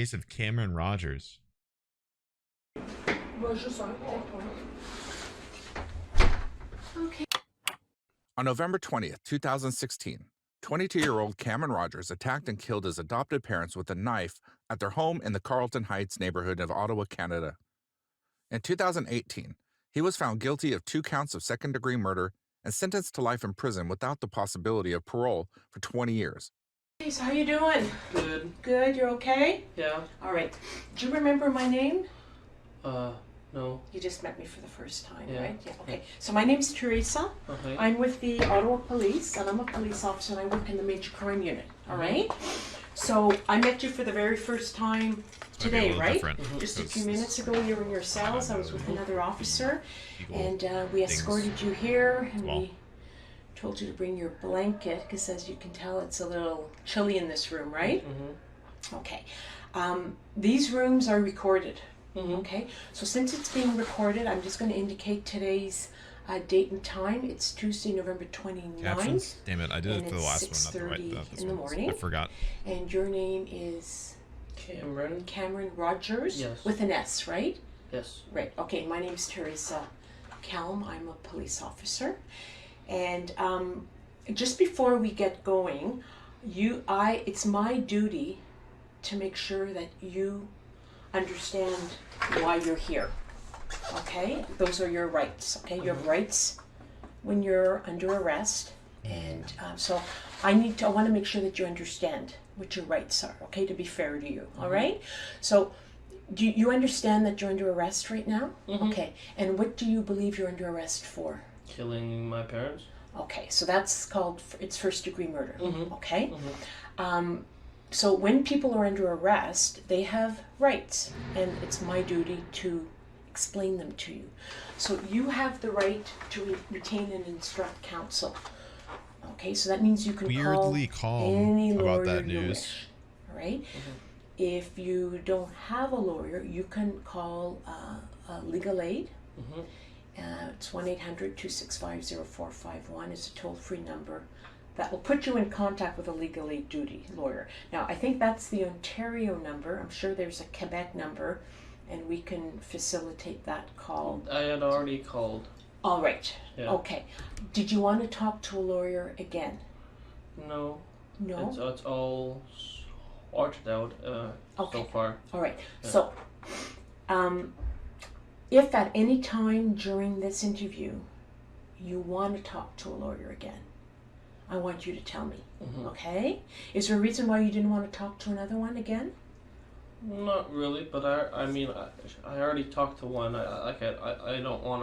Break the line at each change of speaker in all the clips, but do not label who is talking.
case of Cameron Rogers.
Okay.
On November 20th, 2016, 22-year-old Cameron Rogers attacked and killed his adopted parents with a knife at their home in the Carlton Heights neighborhood of Ottawa, Canada. In 2018, he was found guilty of 2 counts of second-degree murder and sentenced to life in prison without the possibility of parole for 20 years.
Hey, so how you doing?
Good.
Good, you're okay?
Yeah.
All right. Do you remember my name?
No.
You just met me for the first time,
Yeah.
right? Yeah, okay. So my name's Teresa.
Okay.
I'm with the Ottawa Police, and I'm a police officer, and I work in the Major Crime Unit, all right? So I met you for the very first time today, right? Just a few minutes ago, you were in your cells. I was with another officer, and we escorted you here, and we told you to bring your blanket, because as you can tell, it's a little chilly in this room, right? Okay. These rooms are recorded. Okay, so since it's being recorded, I'm just going to indicate today's date and time. It's Tuesday, November 29th.
Captions? Damn it, I did it for the last one, not the
6:30
right. This
in the
one.
morning.
I forgot.
And your name is
Cameron
Rogers.
Yes.
With an S, right?
Yes.
Right. Okay. My name's Teresa Kelm. I'm a police officer, and just before we get going, it's my duty to make sure that you understand why you're here. Okay, those are your rights. Okay, you have rights when you're under arrest, and so I want to make sure that you understand what your rights are. Okay, to be fair to you. All right. So, do you understand that you're under arrest right now? Okay, and what do you believe you're under arrest for?
Killing my parents.
Okay, so that's called it's first-degree murder. Okay. So when people are under arrest, they have rights, and it's my duty to explain them to you. So you have the right to retain and instruct counsel. Okay, so that means you can
Weirdly
call
calm
any
about
lawyer
that
you
news.
wish. All right. If you don't have a lawyer, you can call legal aid. It's 1-800-265-0451. It's a toll-free number that will put you in contact with a legal aid duty lawyer. Now, I think that's the Ontario number. I'm sure there's a Quebec number, and we can facilitate that call.
I had already called.
All right.
Yeah.
Okay. Did you want to talk to a lawyer again?
No.
No?
It's all sorted out so far.
All right.
Yeah.
So, if at any time during this interview you want to talk to a lawyer again, I want you to tell me, okay? Is there a reason why you didn't want to talk to another one again?
Not really, but I mean, I already talked to one. I don't want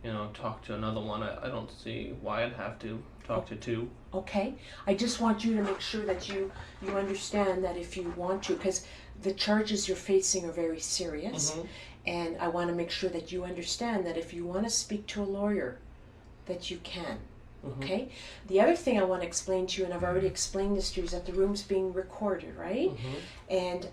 to talk to another one. I don't see why I'd have to talk to 2.
Okay, I just want you to make sure that you understand that if you want to, because the charges you're facing are very serious, and I want to make sure that you understand that if you want to speak to a lawyer, that you can. Okay. The other thing I want to explain to you, and I've already explained this to you, is that the room's being recorded, right? And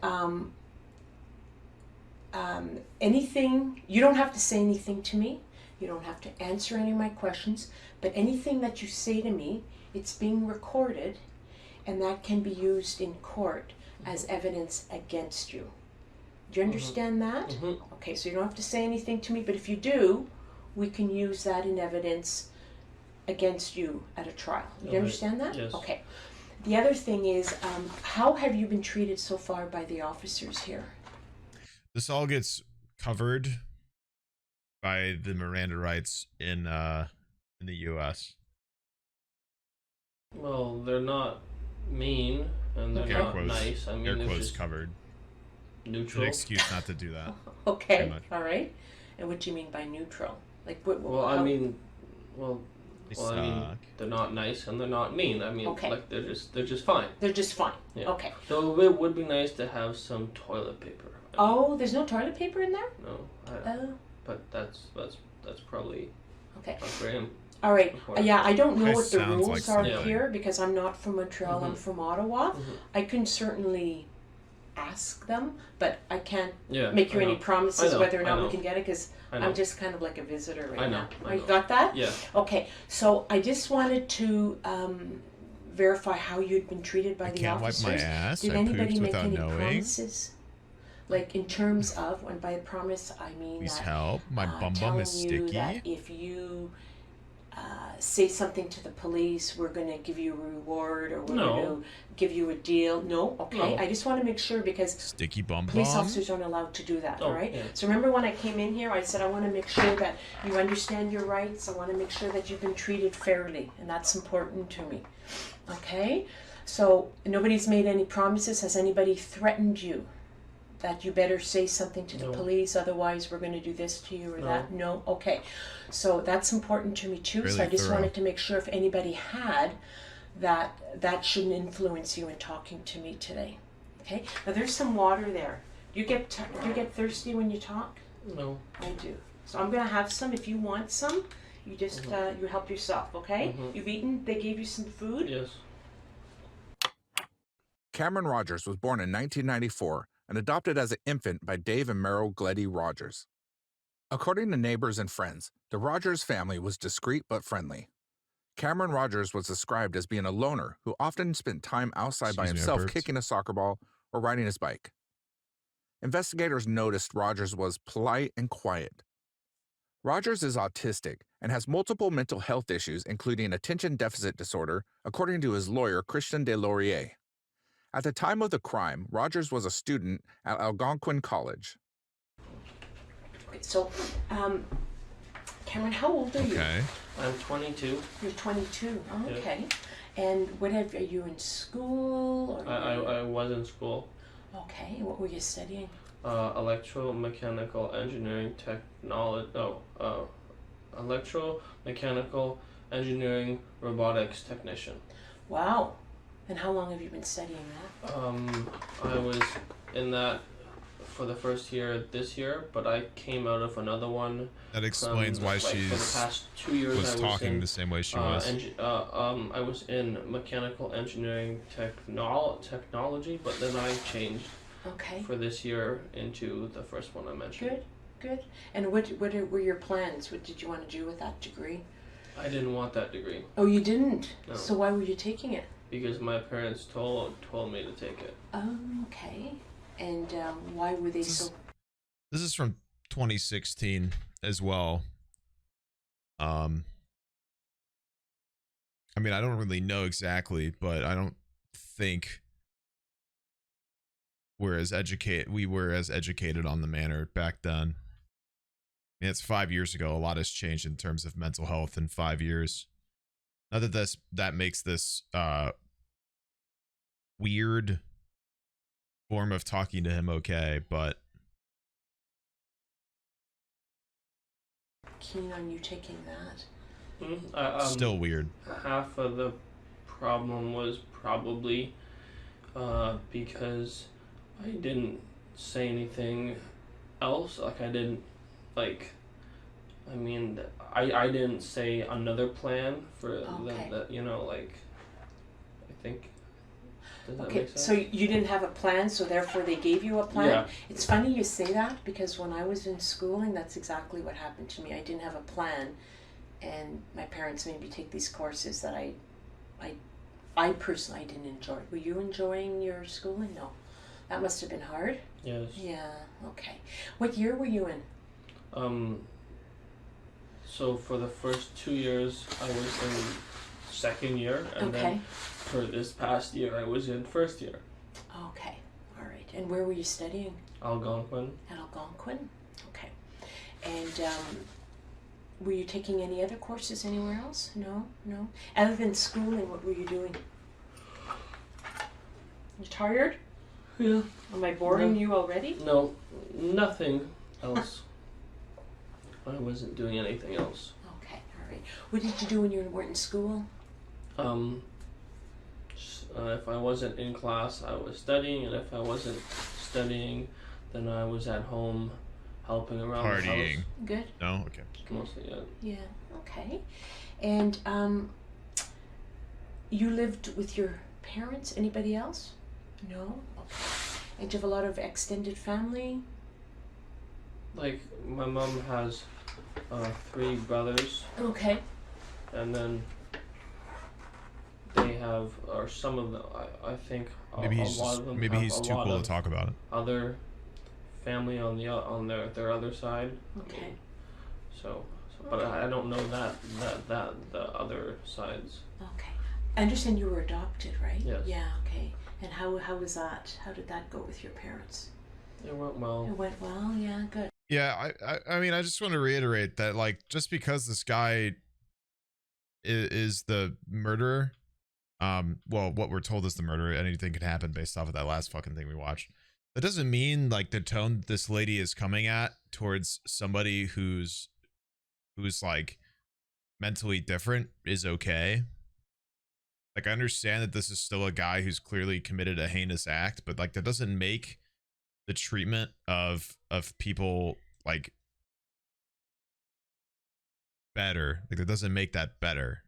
anything, you don't have to say anything to me. You don't have to answer any of my questions. But anything that you say to me, it's being recorded, and that can be used in court as evidence against you. Do you understand that? Okay. So you don't have to say anything to me, but if you do, we can use that in evidence against you at a trial. You understand that?
Yes.
Okay. The other thing is, how have you been treated so far by the officers here?
This all gets covered by the Miranda rights in the U.S.
Well, they're not mean and they're not nice. I mean,
air
they're
quotes
just
covered.
neutral.
An excuse not to do that.
Okay. All right. And what do you mean by neutral? Like what?
Well, I mean, well,
They
I mean,
suck.
they're not nice and they're not mean. I mean,
Okay.
like they're just fine.
They're just fine.
Yeah.
Okay.
So it would be nice to have some toilet paper.
Oh, there's no toilet paper in there?
No,
Oh.
but that's probably
Okay.
a Graham.
All right.
Before.
Yeah, I don't know
Kinda
what the
sounds
rules
like
are
something.
here because I'm not from Montreal. I'm from Ottawa.
Mhm.
I can certainly ask them, but I can't
Yeah,
make you
I
any
know.
promises
I know,
whether or
I
not we
know.
can get it because
I know.
I'm just kind of like a visitor right
I know,
now.
I
You
know.
got that?
Yeah.
Okay. So I just wanted to verify how you'd been treated by
I
the
can't
officers.
wipe my ass.
Did
I
anybody
pooped
make
without
any
knowing.
promises? Like in terms of, and by promise I mean
Please
that
help. My bum
telling
is
you that
sticky.
if you say something to the police, we're going to give you a reward or we're going to give you a deal. No? Okay.
No.
I just want to make sure because
Sticky bum
police
bum.
officers aren't allowed to do that,
Oh,
all right?
yeah.
So remember when I came in here, I said I want to make sure that you understand your rights. I want to make sure that you've been treated fairly, and that's important to me. Okay? So nobody's made any promises. Has anybody threatened you that you better say something to the
No.
police, otherwise we're going to do this to you or
No.
that? No? Okay. So that's important to me too. So
Really
I just
thorough.
wanted to make sure if anybody had that shouldn't influence you in talking to me today. Okay? Now there's some water there. Do you get thirsty when you talk?
No.
I do. So I'm going to have some. If you want some, you just you help yourself, okay?
Mhm.
You've eaten, they gave you some food?
Yes.
Cameron Rogers was born in 1994 and adopted as an infant by Dave and Merrill Gleddy Rogers. According to neighbors and friends, the Rogers family was discreet but friendly. Cameron Rogers was described as being a loner who often spent time outside by
Excuse me, I
himself
burped.
kicking a soccer ball or riding his bike. Investigators noticed Rogers was polite and quiet. Rogers is autistic and has multiple mental health issues, including attention deficit disorder, according to his lawyer, Christian Deslauriers. At the time of the crime, Rogers was a student at Algonquin College.
Okay, so, Cameron, how old are you?
Okay.
I'm 22.
You're 22. Oh,
Yeah.
okay. And are you in school? Or
I was in school.
Okay. What were you studying?
Electromechanical engineering technology. Electromechanical engineering robotics technician.
Wow. And how long have you been studying that?
I was in that for the first year this year, but I came out of another one.
That explains why
for the
she's
past 2 years
was
I was
talking
in,
the same way she was.
I was in mechanical engineering technology, but then I changed
Okay.
for this year into the first one I mentioned.
Good. Good. And what were your plans? What did you want to do with that degree?
I didn't want that degree
Oh, you didn't?
No.
So why were you taking it?
because my parents told me to take it.
Okay. And why were they so...
This is from 2016 as well. I mean, I don't really know exactly, but I don't think we were as educated on the matter back then. I mean, it's 5 years ago. A lot has changed in terms of mental health in 5 years. Not that that makes this weird form of talking to him okay, but
keen on you taking that?
still weird.
Half of the problem was probably because I didn't say anything else. Like I didn't like. I mean, I didn't say another plan for
Okay.
the you know, like. I think. Does that
Okay,
make sense?
so you didn't have a plan, so therefore they gave you a plan?
Yeah.
It's funny you say that because when I was in schooling, that's exactly what happened to me. I didn't have a plan, and my parents made me take these courses that I personally didn't enjoy. Were you enjoying your schooling? No. That must have been hard?
Yes.
Yeah, okay. What year were you in?
So for the first 2 years, I was in second year, and
Okay.
then for this past year, I was in first year.
Okay, all right. And where were you studying?
Algonquin.
At Algonquin? Okay. And were you taking any other courses anywhere else? No? No? Other than schooling, what were you doing? You tired?
Yeah.
Am I boring
No.
you already?
No, nothing else. I wasn't doing anything else.
Okay, all right. What did you do when you weren't in school?
If I wasn't in class, I was studying, and if I wasn't studying, then I was at home helping around the
Partying.
house.
Good?
No? Okay.
Mostly, yeah.
Yeah, okay. And you lived with your parents? Anybody else? No? Okay. And do you have a lot of extended family?
Like, my mom has 3 brothers,
Okay.
and then they have, or some of them, I think
Maybe
a
he's
lot
just,
of them
maybe
have
he's
a
too
lot
cool
of
to talk about it.
other family on their other side.
Okay.
But I don't know that the other sides.
Okay. I understand you were adopted, right?
Yes.
Yeah. Okay. And how was that? How did that go with your parents?
It went well.
It went well. Yeah. Good.
Yeah, I mean, I just want to reiterate that, like, just because this guy is the murderer, well, what we're told is the murderer, anything could happen based off of that last fucking thing we watched. That doesn't mean, like, the tone this lady is coming at towards somebody who's like mentally different is okay. Like, I understand that this is still a guy who's clearly committed a heinous act, but, like, that doesn't make the treatment of people, like, better. Like, that doesn't make that better.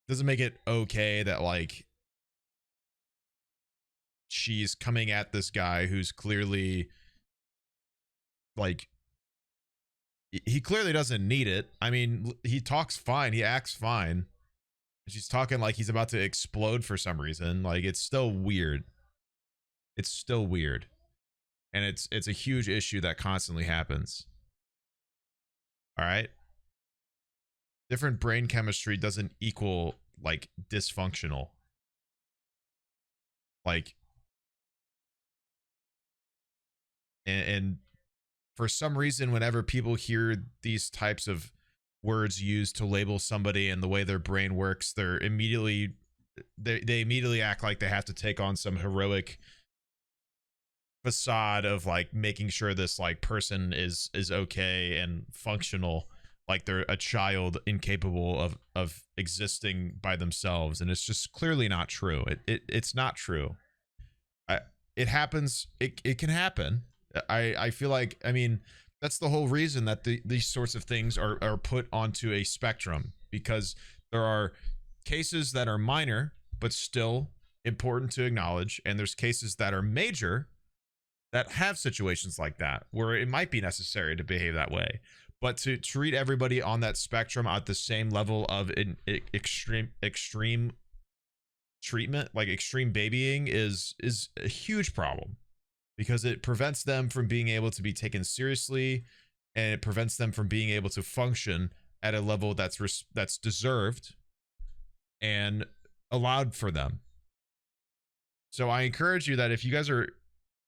It doesn't make it okay that, like, she's coming at this guy who's clearly, like, he clearly doesn't need it. I mean, he talks fine, he acts fine. She's talking like he's about to explode for some reason. Like, it's still weird. It's still weird. And it's a huge issue that constantly happens. All right? Different brain chemistry doesn't equal, like, dysfunctional. Like, and for some reason, whenever people hear these types of words used to label somebody and the way their brain works, they immediately act like they have to take on some heroic facade of, like, making sure this, like, person is okay and functional, like they're a child incapable of existing by themselves. And it's just clearly not true. It's not true. It happens. It can happen. I feel like, I mean, that's the whole reason that these sorts of things are put onto a spectrum, because there are cases that are minor but still important to acknowledge, and there's cases that are major that have situations like that where it might be necessary to behave that way. But to treat everybody on that spectrum at the same level of an extreme treatment, like extreme babying, is a huge problem, because it prevents them from being able to be taken seriously, and it prevents them from being able to function at a level that's deserved and allowed for them. So I encourage you that if you guys are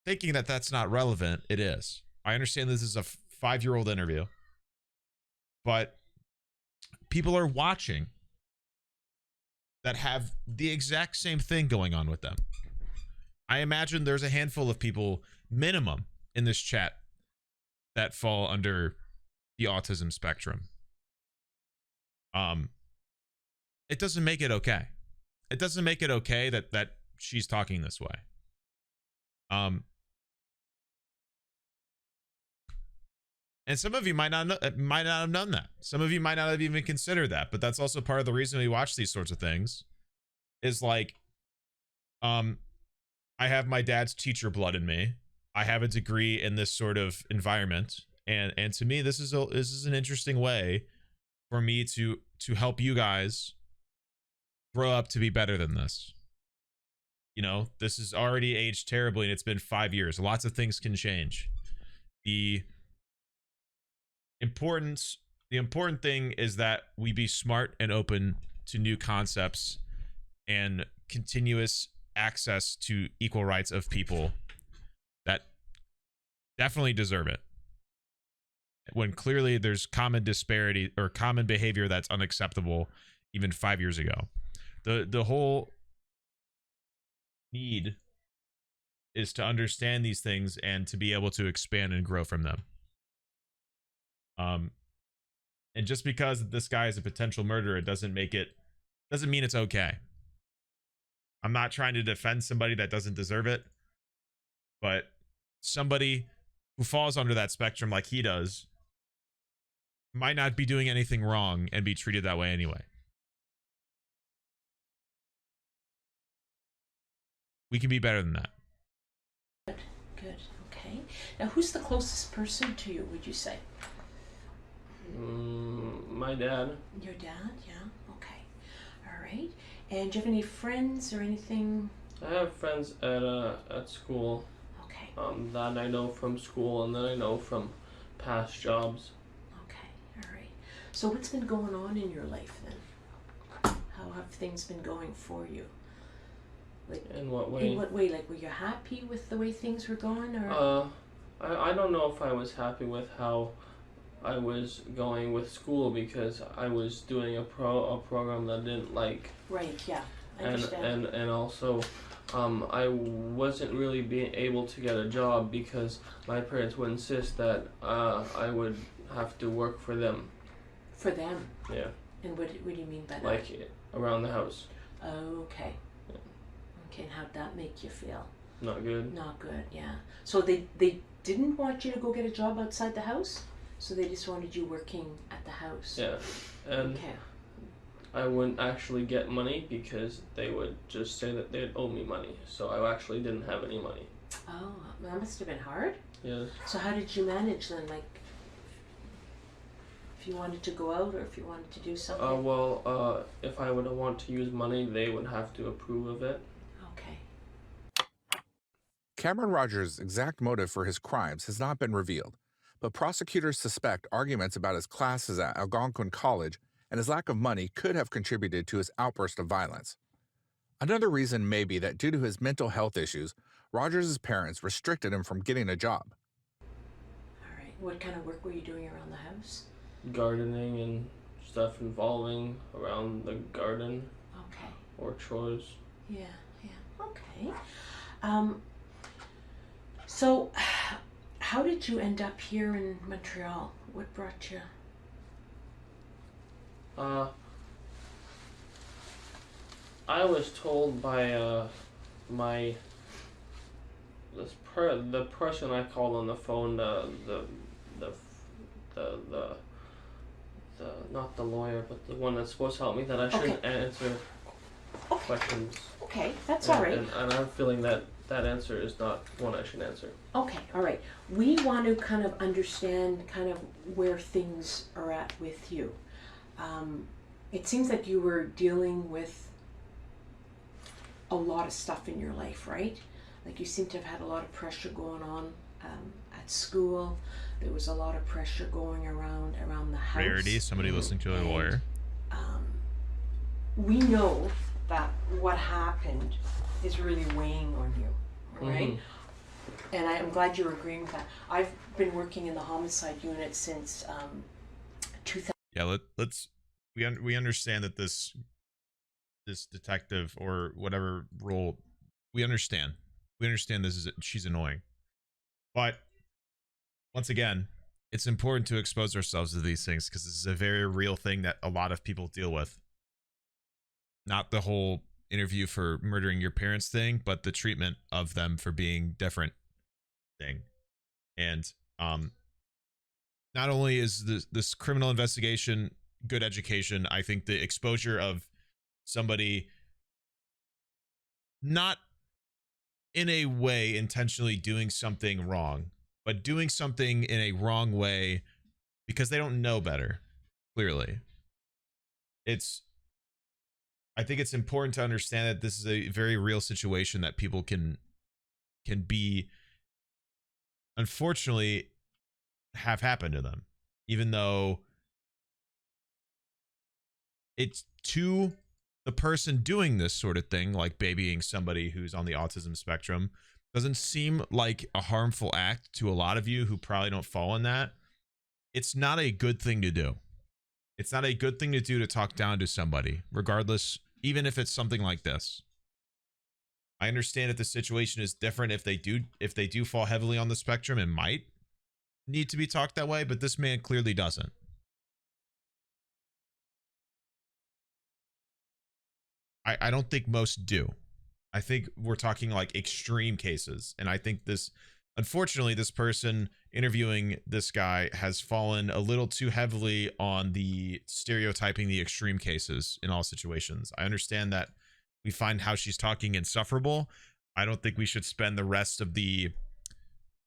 thinking that that's not relevant, it is. I understand this is a 5-year-old interview, but people are watching that have the exact same thing going on with them. I imagine there's a handful of people minimum in this chat that fall under the autism spectrum. It doesn't make it okay. It doesn't make it okay that she's talking this way. And some of you might not have known that. Some of you might not have even considered that. But that's also part of the reason we watch these sorts of things. Is like, I have my dad's teacher blood in me. I have a degree in this sort of environment, and to me, this is an interesting way for me to help you guys grow up to be better than this. You know, this is already aged terribly, and it's been 5 years. Lots of things can change. The important thing is that we be smart and open to new concepts and continuous access to equal rights of people that definitely deserve it, when clearly there's common disparity or common behavior that's unacceptable even 5 years ago. The whole need is to understand these things and to be able to expand and grow from them. And just because this guy is a potential murderer doesn't mean it's okay. I'm not trying to defend somebody that doesn't deserve it, but somebody who falls under that spectrum like he does might not be doing anything wrong and be treated that way anyway. We can be better than that.
Good. Okay. Now, who's the closest person to you, would you say?
My dad.
Your dad? Yeah. Okay. All right. And do you have any friends or anything?
I have friends at school.
Okay.
That I know from school, and then I know from past jobs.
Okay. All right. So what's been going on in your life then? How have things been going for you? Like,
In what way?
in what way? Like, were you happy with the way things were going, or?
I don't know if I was happy with how I was going with school, because I was doing a program that I didn't like,
Right. Yeah. I
and
understand.
and also I wasn't really being able to get a job because my parents would insist that I would have to work for them.
For them.
Yeah,
And what do you mean by that?
like around the house.
Okay. Okay. And how'd that make you feel?
Not good.
Not good. Yeah. So they didn't want you to go get a job outside the house, so they just wanted you working at the house.
Yeah, and
Okay.
I wouldn't actually get money because they would just say that they'd owe me money. So I actually didn't have any money.
Oh, that must have been hard.
Yes.
So how did you manage then? Like, if you wanted to go out or if you wanted to do something?
If I would want to use money, they would have to approve of it.
Okay.
Cameron Rogers' exact motive for his crimes has not been revealed, but prosecutors suspect arguments about his classes at Algonquin College and his lack of money could have contributed to his outburst of violence. Another reason may be that due to his mental health issues, Rogers' parents restricted him from getting a job.
All right. What kind of work were you doing around the house?
Gardening and stuff involving around the garden
Okay.
or chores.
Yeah. Yeah. Okay. So, how did you end up here in Montreal? What brought you?
I was told by the person I called on the phone, the not the lawyer, but the one that's supposed to help me, that I shouldn't answer questions.
Okay, that's all right.
And I'm feeling that answer is not one I should answer.
Okay, all right. We want to kind of understand kind of where things are at with you. It seems like you were dealing with a lot of stuff in your life, right? Like you seem to have had a lot of pressure going on at school. There was a lot of pressure going around the house.
Rarity, somebody listening to a lawyer.
We know that what happened is really weighing on you, right?
Mm-hmm.
And I'm glad you're agreeing with that. I've been working in the homicide unit since 2000.
Yeah, we understand that this detective or whatever role, we understand she's annoying, but once again, it's important to expose ourselves to these things because this is a very real thing that a lot of people deal with. Not the whole interview for murdering your parents thing, but the treatment of them for being different thing. And not only is this criminal investigation good education, I think the exposure of somebody not in a way intentionally doing something wrong, but doing something in a wrong way because they don't know better, clearly. I think it's important to understand that this is a very real situation that people can be, unfortunately, have happened to them, even though it's to the person doing this sort of thing, like babying somebody who's on the autism spectrum, doesn't seem like a harmful act to a lot of you who probably don't fall in that. It's not a good thing to do. It's not a good thing to do to talk down to somebody, regardless, even if it's something like this. I understand that the situation is different if they do fall heavily on the spectrum and might need to be talked that way, but this man clearly doesn't. I don't think most do. I think we're talking like extreme cases. And I think unfortunately, this person interviewing this guy has fallen a little too heavily on the stereotyping the extreme cases in all situations. I understand that we find how she's talking insufferable. I don't think we should spend the rest of the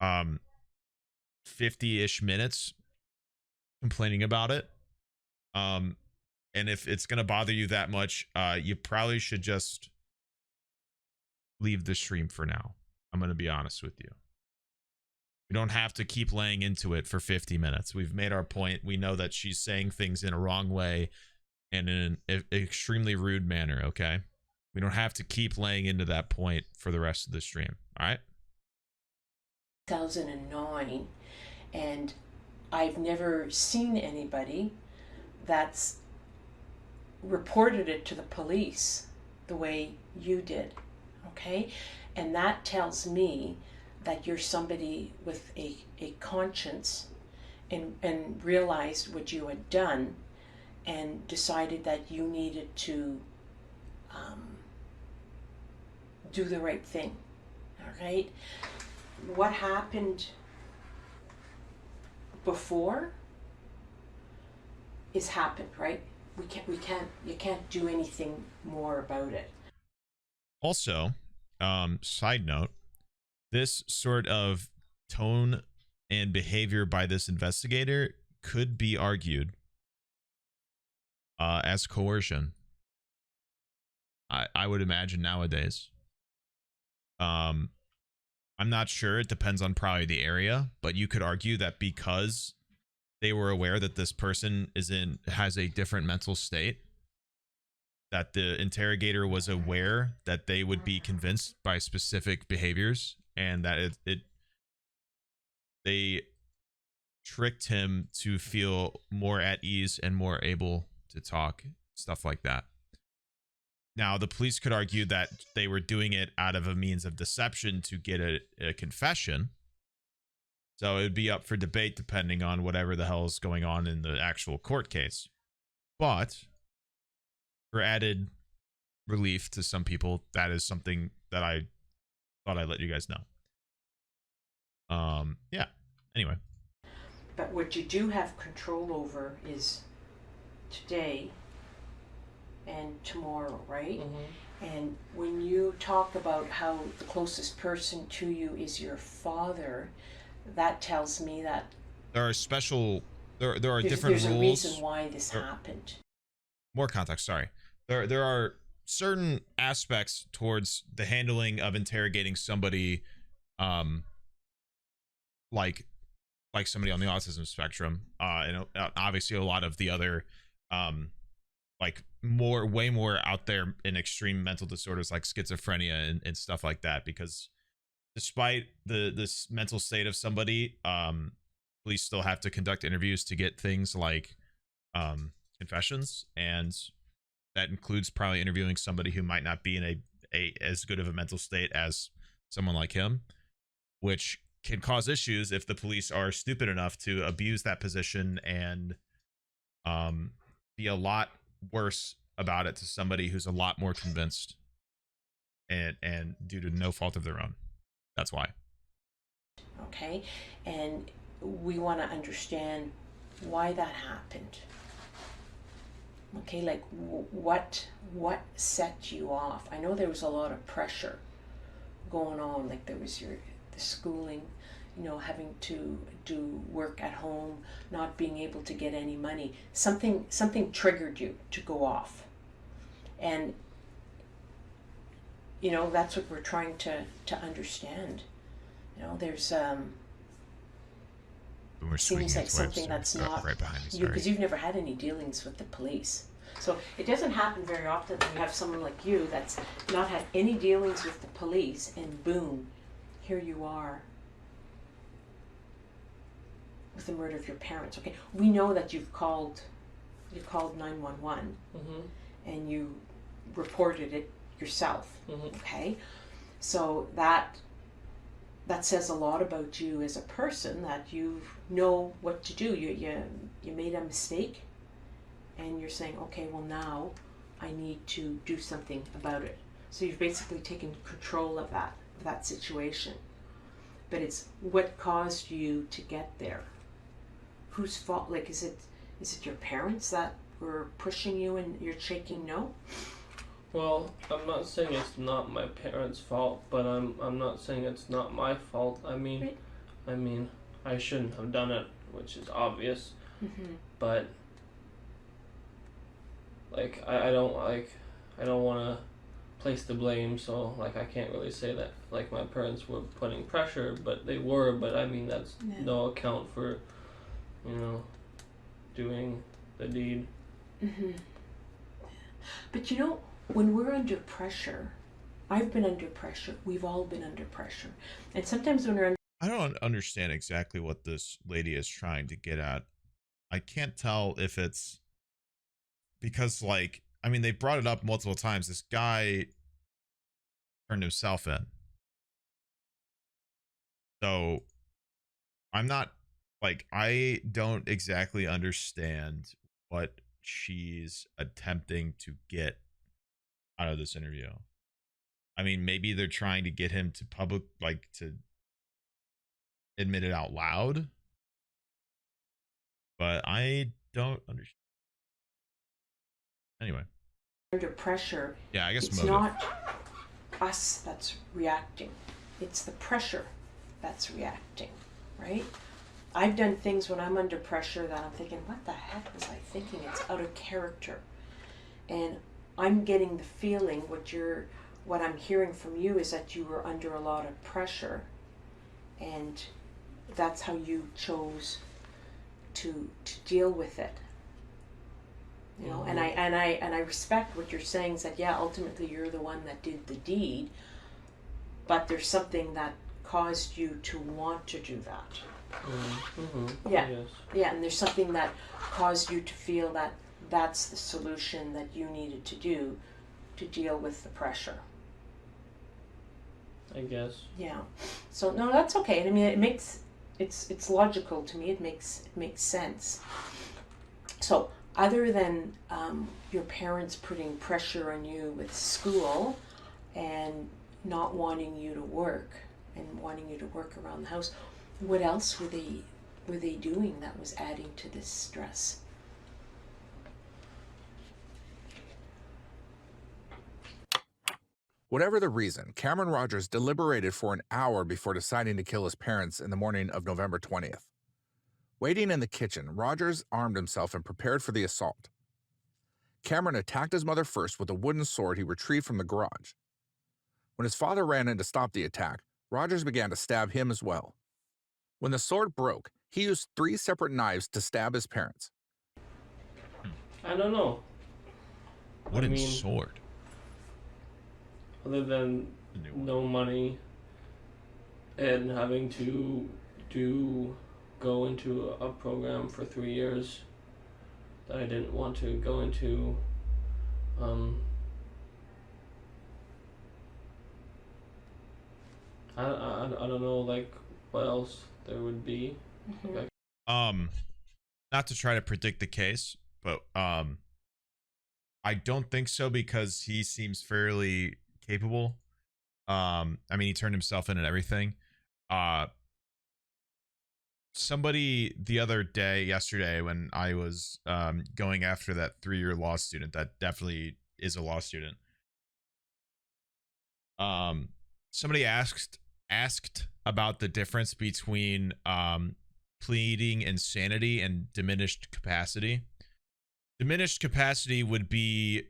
50-ish minutes complaining about it. And if it's going to bother you that much, you probably should just leave the stream for now. I'm going to be honest with you. We don't have to keep laying into it for 50 minutes. We've made our point. We know that she's saying things in a wrong way and in an extremely rude manner, okay? We don't have to keep laying into that point for the rest of the stream, all right?
2009, and I've never seen anybody that's reported it to the police the way you did, okay? And that tells me that you're somebody with a conscience and realized what you had done and decided that you needed to do the right thing, all right? What happened before is happened, right? You can't do anything more about it.
Also, side note, this sort of tone and behavior by this investigator could be argued as coercion. I would imagine nowadays. I'm not sure. It depends on probably the area, but you could argue that because they were aware that this person has a different mental state, that the interrogator was aware that they would be convinced by specific behaviors, and that they tricked him to feel more at ease and more able to talk, stuff like that. Now, the police could argue that they were doing it out of a means of deception to get a confession. So it would be up for debate depending on whatever the hell is going on in the actual court case. But for added relief to some people, that is something that I thought I'd let you guys know. Yeah. Anyway.
But what you do have control over is today and tomorrow, right? Mm-hmm. And when you talk about how the closest person to you is your father, that tells me that
there are there are different
rules. There's a reason why this happened.
More context, sorry. There are certain aspects towards the handling of interrogating somebody, like somebody on the autism spectrum, and obviously a lot of the other, like way more out there in extreme mental disorders like schizophrenia and stuff like that. Because despite this mental state of somebody, police still have to conduct interviews to get things like confessions, and that includes probably interviewing somebody who might not be in a as good of a mental state as someone like him, which can cause issues if the police are stupid enough to abuse that position and be a lot worse about it to somebody who's a lot more convinced and due to no fault of their own. That's why.
Okay, and we want to understand why that happened. Okay, like what set you off? I know there was a lot of pressure going on, like there was the schooling, having to do work at home, not being able to get any money. Something triggered you to go off. And that's what we're trying to understand. There's seems like something that's not
right behind me,
you, because you've never had any dealings with the police. So it doesn't happen very often that you have someone like you that's not had any dealings with the police, and boom, here you are with the murder of your parents. Okay, we know that you called 911, mm-hmm. and you reported it yourself. Mm-hmm. Okay, so that says a lot about you as a person, that you know what to do. You made a mistake, and you're saying, okay, well now I need to do something about it. So you've basically taken control of that situation. But it's what caused you to get there. Whose fault? Like, is it your parents that were pushing you and you're shaking no?
Well, I'm not saying it's not my parents' fault, but I'm not saying it's not my fault. I mean, I shouldn't have done it, which is obvious. Mm-hmm. But like I don't want to place the blame, so like I can't really say that like my parents were putting pressure, but they were. But I mean that's no account for, you know, doing the deed.
Mm-hmm. But you know, when we're under pressure, I've been under pressure. We've all been under pressure, and sometimes when we're under
I don't understand exactly what this lady is trying to get at. I can't tell if it's because, like, I mean, they brought it up multiple times. This guy turned himself in. So I'm not, like, I don't exactly understand what she's attempting to get out of this interview. I mean, maybe they're trying to get him to public, like, to admit it out loud, but I don't understand. Anyway,
pressure,
yeah, I guess
it's
motive.
not us that's reacting. It's the pressure that's reacting, right? I've done things when I'm under pressure that I'm thinking, what the heck was I thinking? It's out of character. And I'm getting the feeling what I'm hearing from you is that you were under a lot of pressure, and that's how you chose to deal with it. You know, and I respect what you're saying, is that yeah, ultimately you're the one that did the deed, but there's something that caused you to want to do that.
Mm-hmm.
Yeah.
Yes.
Yeah, and there's something that caused you to feel that that's the solution that you needed to do to deal with the pressure.
I guess.
Yeah. So no, that's okay. I mean, it's logical to me. It makes sense. So other than your parents putting pressure on you with school and not wanting you to work and wanting you to work around the house, what else were they doing that was adding to this stress?
Whatever the reason, Cameron Rogers deliberated for an hour before deciding to kill his parents in the morning of November 20th. Waiting in the kitchen, Rogers armed himself and prepared for the assault. Cameron attacked his mother first with a wooden sword he retrieved from the garage. When his father ran in to stop the attack, Rogers began to stab him as well. When the sword broke, he used 3 separate knives to stab his parents.
I don't know.
Wooden sword.
Other than no money and having to go into a program for 3 years that I didn't want to go into, I don't know, like, what else there would be.
Mm-hmm.
Like,
Not to try to predict the case, but I don't think so, because he seems fairly capable. I mean, he turned himself in and everything. Somebody the other day, yesterday, when I was going after that 3-year law student that definitely is a law student, somebody asked about the difference between pleading insanity and diminished capacity. Diminished capacity would be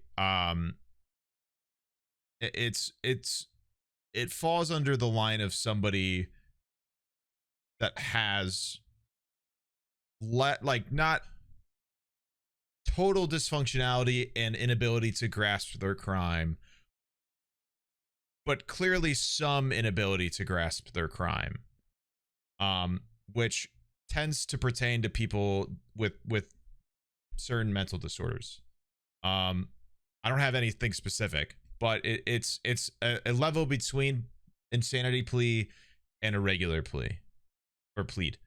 it falls under the line of somebody that has not total dysfunctionality and inability to grasp their crime, but clearly some inability to grasp their crime, which tends to pertain to people with certain mental disorders. I don't have anything specific, but it's a level between insanity plea and a regular plea or plead.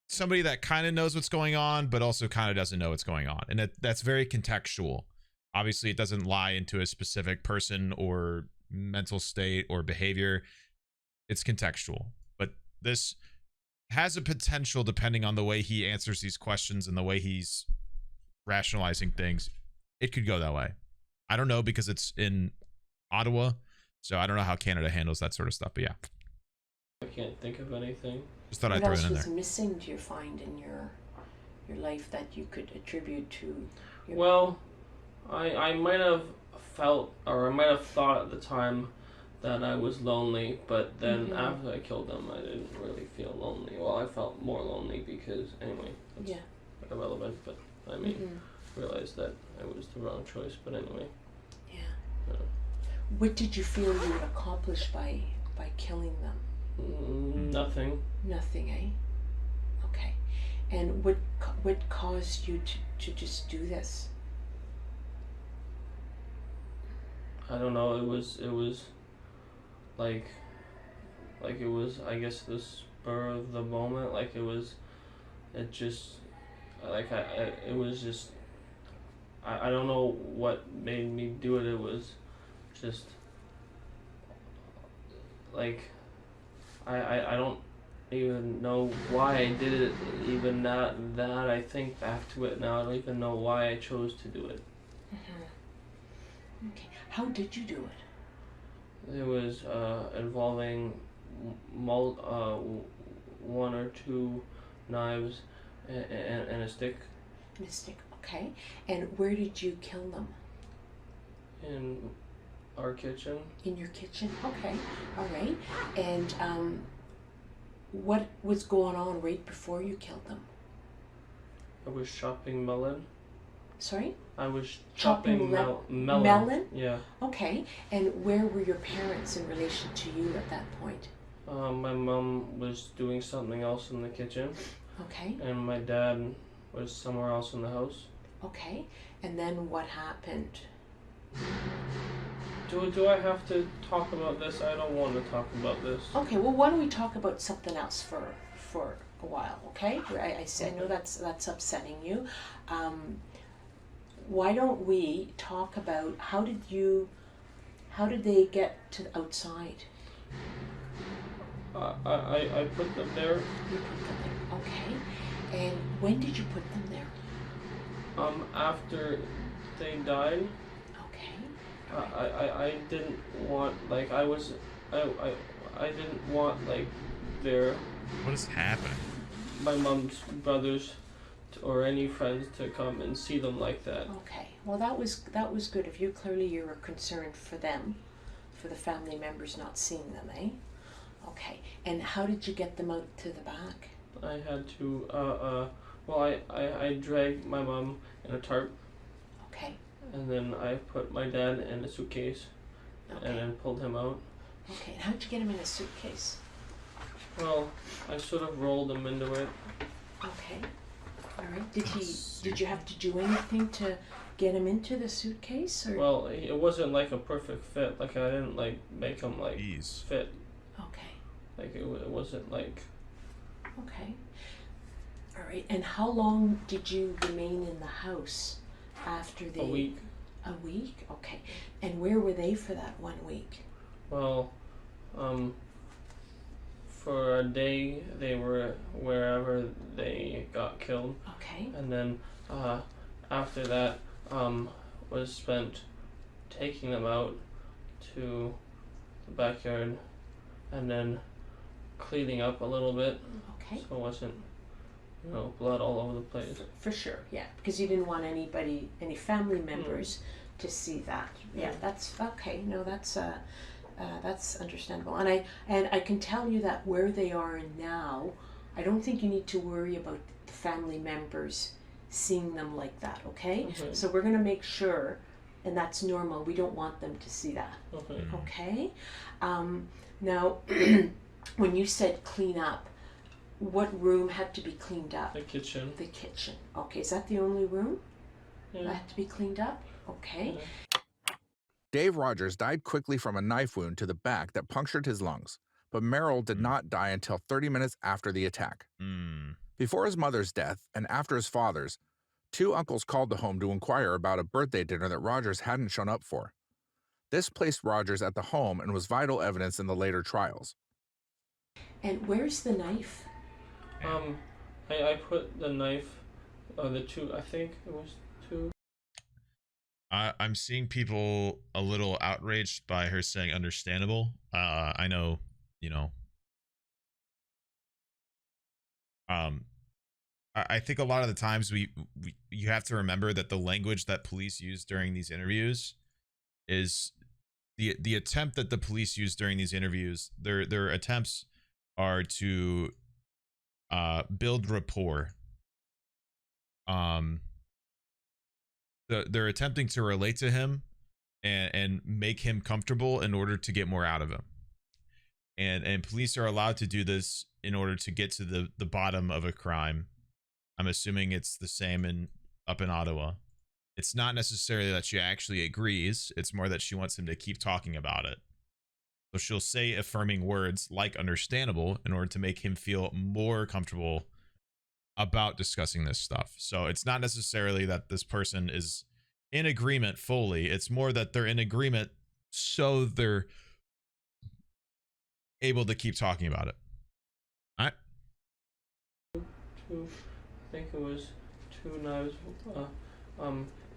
Somebody that kind of knows what's going on, but also kind of doesn't know what's going on, and that's very contextual. Obviously, it doesn't lie into a specific person or mental state or behavior. It's contextual, but this has a potential, depending on the way he answers these questions and the way he's rationalizing things, it could go that way. I don't know, because it's in Ottawa, so I don't know how Canada handles that sort of stuff, but yeah.
I can't think of anything.
Just thought
What
I'd throw
else
it in
was
there.
missing, do you find, in your your life that you could attribute to your...
Well, I might have felt, or I might have thought at the time that I was lonely, but then after I killed them, I didn't really feel lonely. Well, I felt more lonely because, anyway, that's irrelevant, but I realized that it was the wrong choice, but anyway.
Yeah. What did you feel you would accomplish by killing them?
Nothing.
Nothing, eh? Okay. And what caused you to just do this?
I don't know. It was like it was, I guess, the spur of the moment. Like it was just I don't know what made me do it. It was just like I don't even know why I did it. Even that I think back to it now, I don't even know why I chose to do it.
Okay. How did you do it?
It was involving one or two knives and a stick.
And a stick, okay. And where did you kill them?
In our kitchen.
In your kitchen, okay. All right. And what was going on right before you killed them?
I was chopping melon.
Sorry?
I was chopping melon.
Melon?
Yeah.
Okay. And where were your parents in relation to you at that point?
My mom was doing something else in the kitchen.
Okay.
And my dad was somewhere else in the house.
Okay. And then what happened?
Do I have to talk about this? I don't want to talk about this.
Okay, well, why don't we talk about something else for a while, okay? I know that's upsetting you. Why don't we talk about how did they get to the outside?
I put them there.
You put them there, okay. And when did you put them there?
After they died.
Okay.
I didn't want, like, I didn't want, like,
what is happening?
my mom's brothers or any friends to come and see them like that.
Okay. Well, that was good of you. Clearly you were concerned for them, for the family members not seeing them, eh? Okay. And how did you get them out to the back?
I had to, I dragged my mom in a tarp.
Okay.
And then I put my dad in a suitcase.
Okay.
And then pulled him out.
Okay. And how'd you get him in a suitcase?
Well, I sort of rolled him into it.
Okay. All right. Did you have to do anything to get him into the suitcase? Or?
Well, it wasn't like a perfect fit. Like, I didn't, like, make him, like, fit.
Okay.
Like, it wasn't, like...
Okay. All right. And how long did you remain in the house after the...
A week.
A week? Okay. And where were they for that 1 week?
Well, for a day, they were wherever they got killed.
Okay.
And then, after that, was spent taking them out to the backyard and then cleaning up a little bit.
Okay.
So it wasn't, blood all over the place.
For sure, yeah. Because you didn't want any family members to see that. Yeah, that's okay. No, that's understandable. And I can tell you that where they are now, I don't think you need to worry about the family members seeing them like that, okay?
Okay.
So we're going to make sure, and that's normal, we don't want them to see that.
Okay.
Okay? Now, when you said clean up, what room had to be cleaned up?
The kitchen.
The kitchen. Okay, is that the only room that had to be cleaned up? Okay.
Yeah.
Dave Rogers died quickly from a knife wound to the back that punctured his lungs, but Merrill did not die until 30 minutes after the attack. Before his mother's death and after his father's, 2 uncles called the home to inquire about a birthday dinner that Rogers hadn't shown up for. This placed Rogers at the home and was vital evidence in the later trials.
And where's the knife?
I put the knife, the 2, I think it was 2.
I'm seeing people a little outraged by her saying understandable. I know, I think a lot of the times we you have to remember that the language that police use during these interviews is the attempt that the police use during these interviews. Their attempts are to build rapport. Um, they're attempting to relate to him and make him comfortable in order to get more out of him. And police are allowed to do this in order to get to the bottom of a crime. I'm assuming it's the same up in Ottawa. It's not necessarily that she actually agrees. It's more that she wants him to keep talking about it. So she'll say affirming words like understandable in order to make him feel more comfortable about discussing this stuff. So it's not necessarily that this person is in agreement fully. It's more that they're in agreement so they're able to keep talking about it. All right.
I think it was 2 knives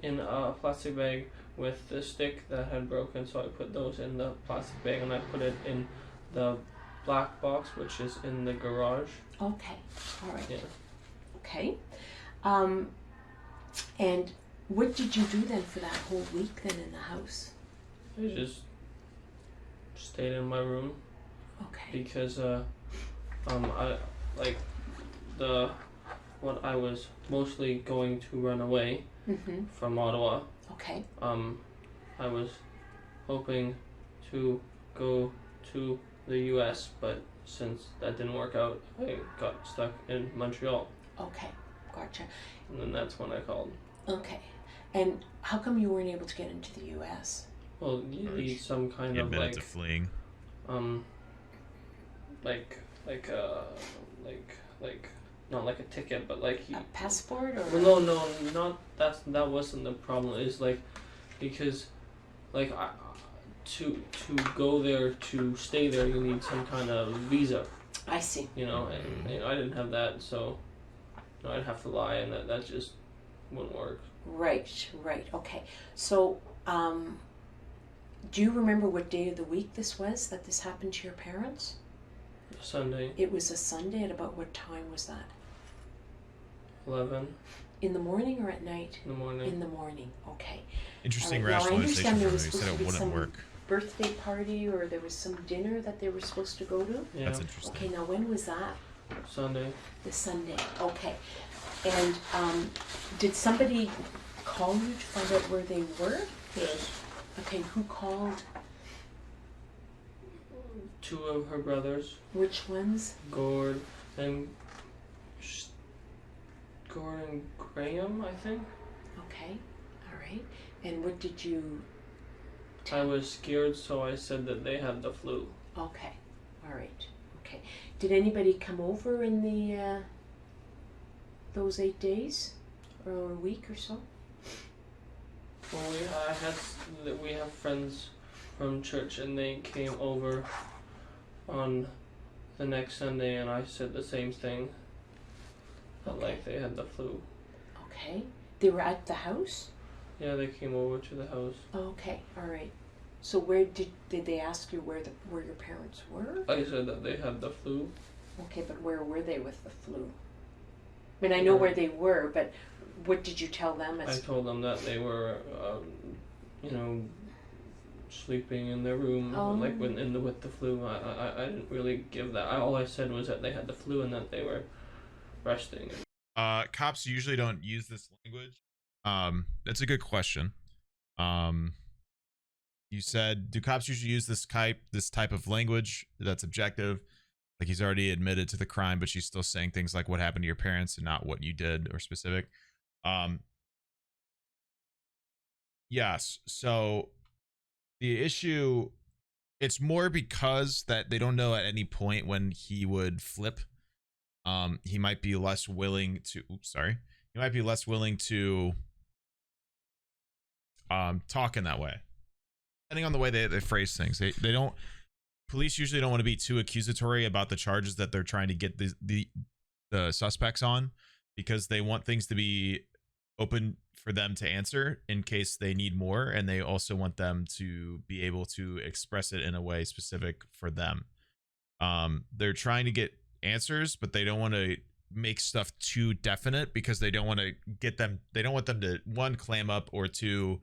in a plastic bag with the stick that had broken, so I put those in the plastic bag and I put it in the black box, which is in the garage.
Okay, all right.
Yeah.
Okay. And what did you do then for that whole week then in the house?
I just stayed in my room.
Okay.
Because I like what I was mostly going to run away from Ottawa.
Okay.
I was hoping to go to the US, but since that didn't work out, I got stuck in Montreal.
Okay, gotcha.
And then that's when I called.
Okay. And how come you weren't able to get into the US?
Well, you need some kind of like
to fleeing.
Like not like a ticket, but like
a passport or
well, no, not that wasn't the problem. It's like because like to go there, to stay there, you need some kind of visa.
I see.
You know, and I didn't have that, so I'd have to lie, and that just wouldn't work.
Right. Okay. So, do you remember what day of the week this was that this happened to your parents?
Sunday.
It was a Sunday. At about what time was that?
11.
In the morning or at night?
In the morning.
In the morning. Okay.
Interesting
Now, I
rationalization
understand there
from
was
you
supposed
said
to
it
be some
wouldn't work.
birthday party or there was some dinner that they were supposed to go to.
Yeah.
That's interesting.
Okay. Now, when was that?
Sunday.
The Sunday. Okay. And did somebody call you to find out where they were?
Yes.
Okay. Who called?
2 of her brothers.
Which ones?
Gord and Graham, I think.
Okay, all right. And what did you
I was scared, so I said that they had the flu.
Okay, all right. Okay. Did anybody come over in the those 8 days or a week or so?
Well, we have friends from church, and they came over on the next Sunday, and I said the same thing. That like they had the flu.
Okay. They were at the house?
Yeah, they came over to the house.
Okay, all right. So where did they ask you where your parents were?
I said that they had the flu.
Okay, but where were they with the flu? I mean, I know where they were, but what did you tell them?
I told them that they were, sleeping in their room, like with the flu. I didn't really give that. All I said was that they had the flu and that they were resting.
Cops usually don't use this language. That's a good question. You said, do cops usually use this type of language that's objective? Like he's already admitted to the crime, but she's still saying things like what happened to your parents and not what you did or specific. Yes. So the issue, it's more because that they don't know at any point when he would flip. He might be less willing to, he might be less willing to talk in that way. Depending on the way they phrase things. They don't, police usually don't want to be too accusatory about the charges that they're trying to get the suspects on, because they want things to be open for them to answer in case they need more, and they also want them to be able to express it in a way specific for them. They're trying to get answers, but they don't want to make stuff too definite because they don't want to get them. They don't want them to, one, clam up, or two,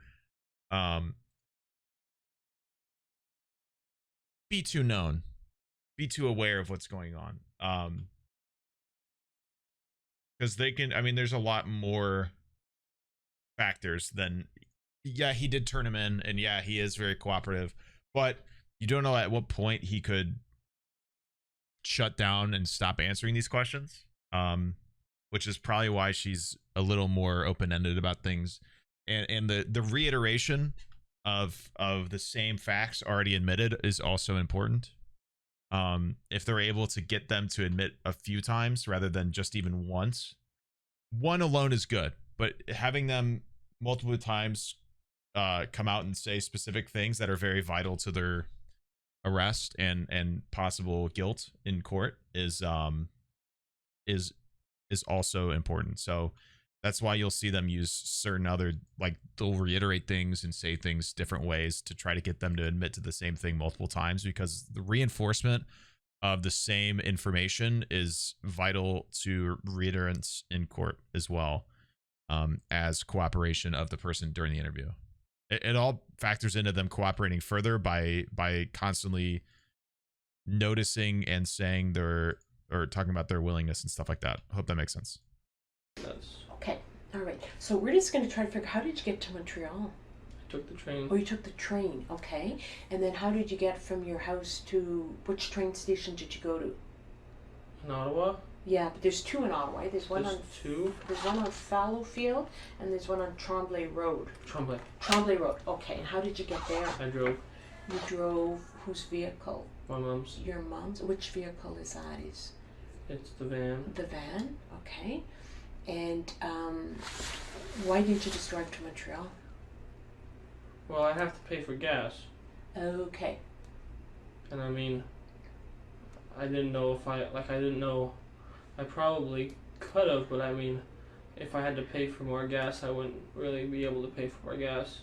be too known, be too aware of what's going on. Because they can. I mean, there's a lot more factors than, yeah, he did turn him in, and yeah, he is very cooperative, but you don't know at what point he could shut down and stop answering these questions. Which is probably why she's a little more open-ended about things, and the reiteration of the same facts already admitted is also important. If they're able to get them to admit a few times rather than just even once, one alone is good, but having them multiple times come out and say specific things that are very vital to their arrest and possible guilt in court is also important. So that's why you'll see them use certain other, like, they'll reiterate things and say things different ways to try to get them to admit to the same thing multiple times, because the reinforcement of the same information is vital to reiterance in court as well, as cooperation of the person during the interview. It all factors into them cooperating further by constantly noticing and saying their, or talking about their willingness and stuff like that. Hope that makes sense.
Okay, all right. So we're just going to try to figure, how did you get to Montreal?
I took the train.
Oh, you took the train, okay. And then how did you get from your house to, which train station did you go to?
In Ottawa?
Yeah, but there's two in Ottawa. There's one
There's two?
There's one on Fallowfield, and there's one on Tremblay Road.
Tremblay
Road, okay. And how did you get there?
I drove.
You drove whose vehicle?
My mom's.
Your mom's? Which vehicle is that?
It's the van.
The van, okay. And why didn't you just drive to Montreal?
Well, I have to pay for gas.
Okay.
And I mean, I didn't know if I didn't know, I probably could have, but I mean, if I had to pay for more gas, I wouldn't really be able to pay for more gas.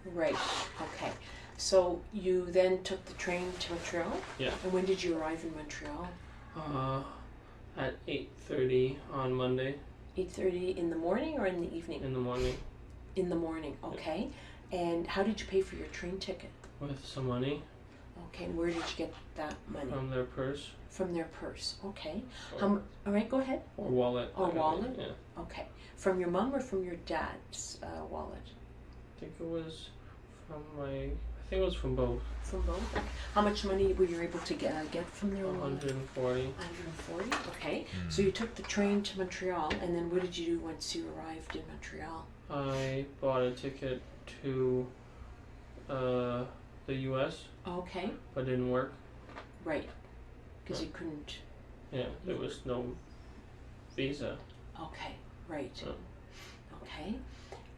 Right, okay. So you then took the train to Montreal?
Yeah.
And when did you arrive in Montreal?
At 8:30 on Monday.
8:30 in the morning or in the evening?
In the morning.
In the morning, okay. Yeah. And how did you pay for your train ticket?
With some money.
Okay, and where did you get that money?
From their purse.
From their purse, okay. All right, go ahead.
Or wallet.
Or wallet?
Yeah.
Okay. From your mom or from your dad's wallet?
I think it was from both.
From both? Okay. How much money were you able to get from their wallet?
140.
140, okay. So you took the train to Montreal, and then what did you do once you arrived in Montreal?
I bought a ticket to the U.S.
Okay.
But it didn't work.
Right. Because you couldn't...
Yeah, there was no visa.
Okay, right. Okay.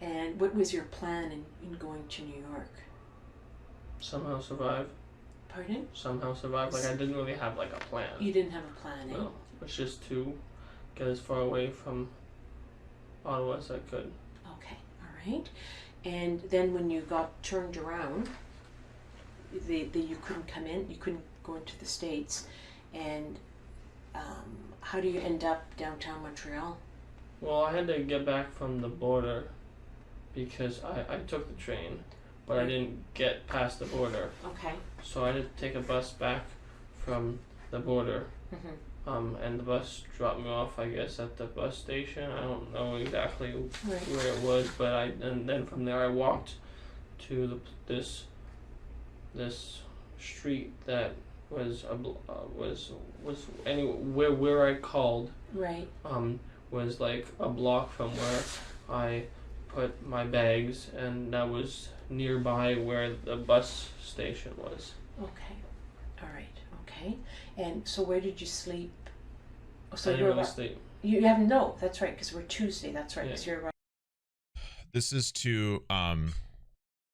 And what was your plan in going to New York?
Somehow survive.
Pardon?
Somehow survive. Like, I didn't really have, like, a plan.
You didn't have a plan, eh?
No. It's just to get as far away from Ottawa as I could.
Okay, all right. And then when you got turned around, you couldn't come in, you couldn't go into the States, and how do you end up downtown Montreal?
Well, I had to get back from the border because I took the train, but I didn't get past the border.
Okay.
So I had to take a bus back from the border.
Mm-hmm.
And the bus dropped me off, I guess, at the bus station. I don't know exactly where it was, but and then from there I walked to this street that was anywhere where I called.
Right.
Was like a block from where I put my bags, and that was nearby where the bus station was.
Okay. All right. Okay. And so where did you sleep?
So I didn't really sleep.
You haven't? No, that's right, because we're Tuesday. That's right, because
Yeah.
you're right.
This is to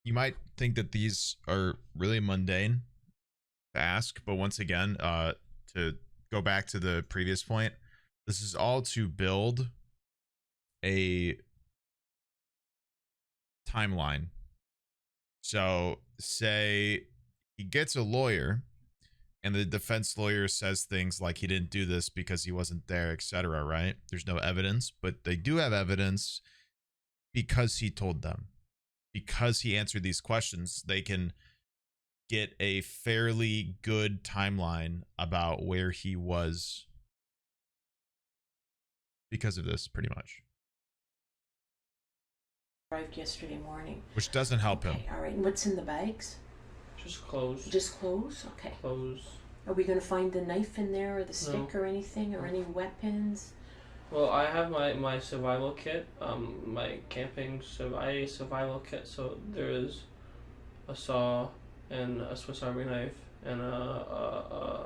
you might think that these are really mundane to ask, but once again, to go back to the previous point, this is all to build a timeline. So say he gets a lawyer and the defense lawyer says things like he didn't do this because he wasn't there, etc., right? There's no evidence, but they do have evidence because he told them. Because he answered these questions, they can get a fairly good timeline about where he was because of this, pretty much.
Arrived yesterday morning.
Which doesn't help him.
Okay, all right. And what's in the bags?
Just clothes.
Just clothes? Okay.
Clothes.
Are we going to find the knife in there or the stick or anything or any weapons?
Well, I have my survival kit, my camping survival kit. So there is a saw and a Swiss Army knife and a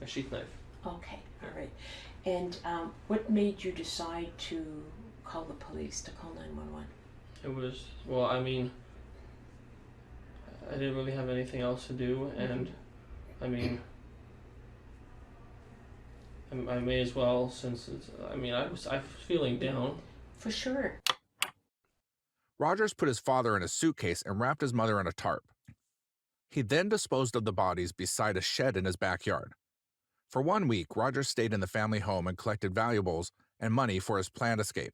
sheath knife.
Okay, all right. And what made you decide to call the police, to call 911?
It was, well, I mean, I didn't really have anything else to do, and I mean, I may as well, since it's, I mean, I was feeling down.
For sure.
Rogers put his father in a suitcase and wrapped his mother in a tarp. He then disposed of the bodies beside a shed in his backyard. For 1 week, Rogers stayed in the family home and collected valuables and money for his planned escape.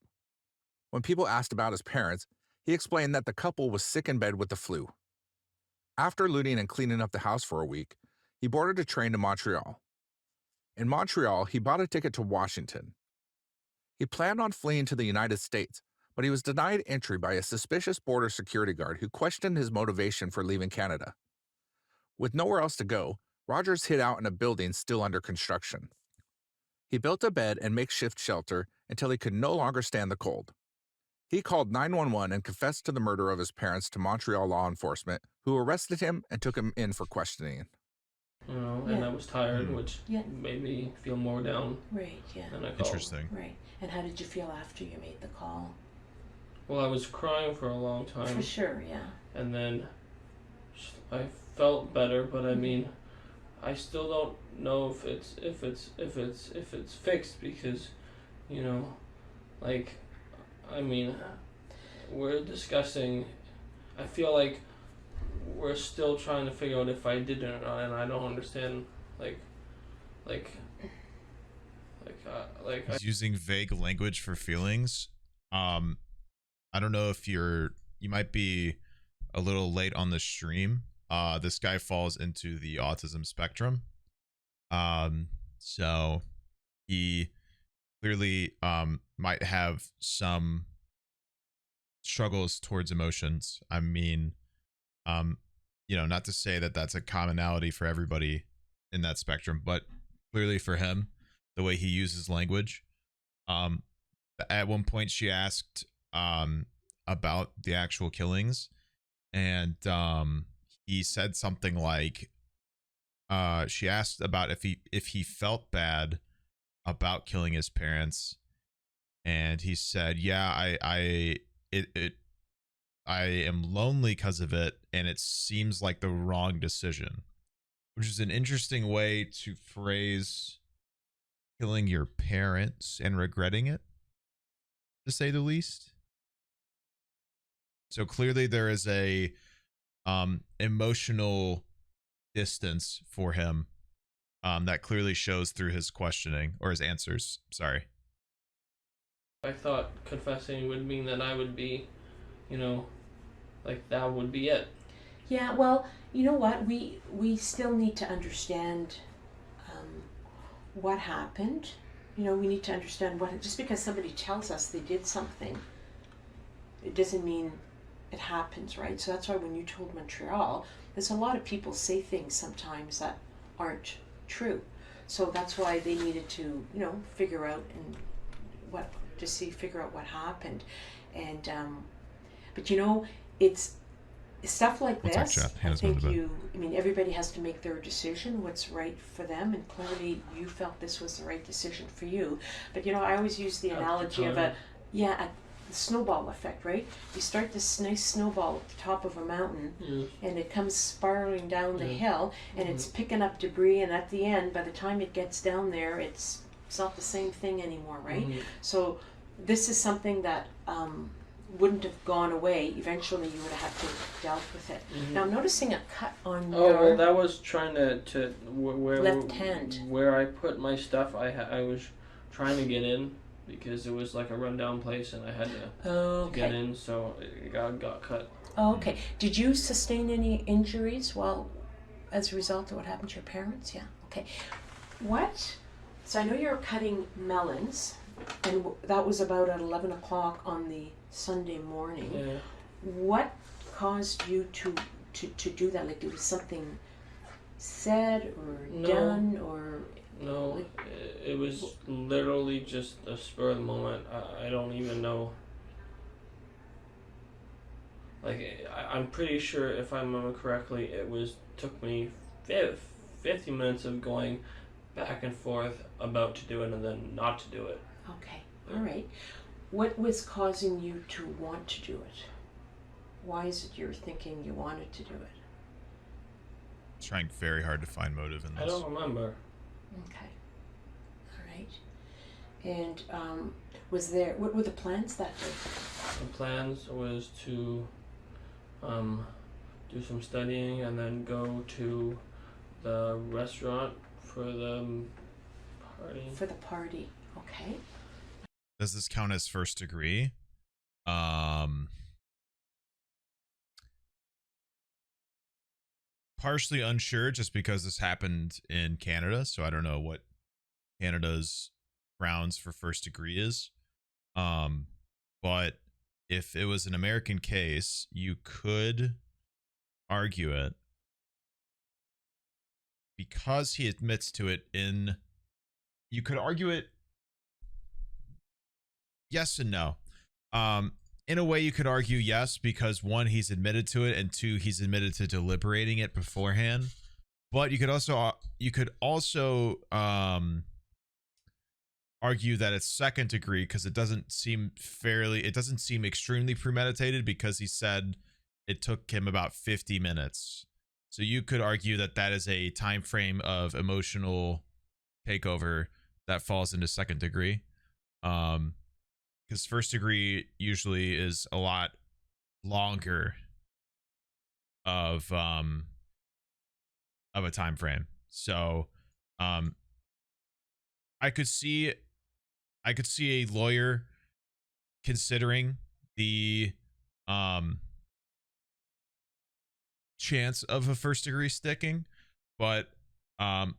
When people asked about his parents, he explained that the couple was sick in bed with the flu. After looting and cleaning up the house for a week, he boarded a train to Montreal. In Montreal, he bought a ticket to Washington. He planned on fleeing to the United States, but he was denied entry by a suspicious border security guard who questioned his motivation for leaving Canada. With nowhere else to go, Rogers hid out in a building still under construction. He built a bed and makeshift shelter until he could no longer stand the cold. He called 911 and confessed to the murder of his parents to Montreal law enforcement, who arrested him and took him in for questioning.
You know, and I was tired, which made me feel more down.
Right, yeah.
And I called.
Interesting.
Right. And how did you feel after you made the call?
Well, I was crying for a long time.
For sure, yeah.
And then I felt better, but I mean, I still don't know if it's fixed, because, you know, like, I mean, we're discussing, I feel like we're still trying to figure out if I did it or not, and I don't understand,
He's using vague language for feelings. I don't know if you might be a little late on the stream. This guy falls into the autism spectrum. So he clearly might have some struggles towards emotions. I mean, not to say that that's a commonality for everybody in that spectrum, but clearly for him, the way he uses language. At one point she asked about the actual killings, and he said something like, she asked about if he felt bad about killing his parents, and he said, yeah, I am lonely because of it, and it seems like the wrong decision, which is an interesting way to phrase killing your parents and regretting it, to say the least. So clearly there is a emotional distance for him that clearly shows through his questioning, or his answers, sorry.
I thought confessing would mean that I would be, like, that would be it.
Yeah, well, you know what? We still need to understand what happened. We need to understand what, just because somebody tells us they did something, it doesn't mean it happens, right? So that's why when you told Montreal, there's a lot of people say things sometimes that aren't true. So that's why they needed to, figure out figure out what happened. And but it's stuff like this. I think everybody has to make their decision, what's right for them, and clearly you felt this was the right decision for you. But I always use the analogy of a snowball effect, right? You start this nice snowball at the top of a mountain, and it comes spiraling down the hill, and it's picking up debris, and at the end, by the time it gets down there, it's not the same thing anymore, right? So this is something that wouldn't have gone away. Eventually, you would have to dealt with it.
Mhm.
Now, I'm noticing a cut on
Oh,
your
well, that was trying to where
left hand.
where I put my stuff. I was trying to get in because it was like a rundown place and I had to get in, so it got cut.
Oh, okay. Did you sustain any injuries as a result of what happened to your parents? Yeah. Okay. What? So I know you're cutting melons, and that was about at 11 o'clock on the Sunday morning.
Yeah.
What caused you to do that? Like, it was something said or done or?
No,
like,
it was literally just a spur of the moment. I don't even know. Like, I'm pretty sure, if I remember correctly, took me 50 minutes of going back and forth about to do it and then not to do it.
Okay, all right. What was causing you to want to do it? Why is it you're thinking you wanted to do it?
Trying very hard to find motive in this.
I don't remember.
Okay, all right. And what were the plans that day?
The plans was to do some studying and then go to the restaurant for the party.
For the party, okay.
Does this count as first degree? Partially unsure, just because this happened in Canada, so I don't know what Canada's grounds for first degree is. But if it was an American case, you could argue it because he admits to it you could argue it yes and no. In a way, you could argue yes, because one, he's admitted to it, and two, he's admitted to deliberating it beforehand. But you could also argue that it's second degree, because it doesn't seem extremely premeditated, because he said it took him about 50 minutes. So you could argue that that is a time frame of emotional takeover that falls into second degree. Because first degree usually is a lot longer of a time frame. So I could see a lawyer considering the chance of a first degree sticking, but the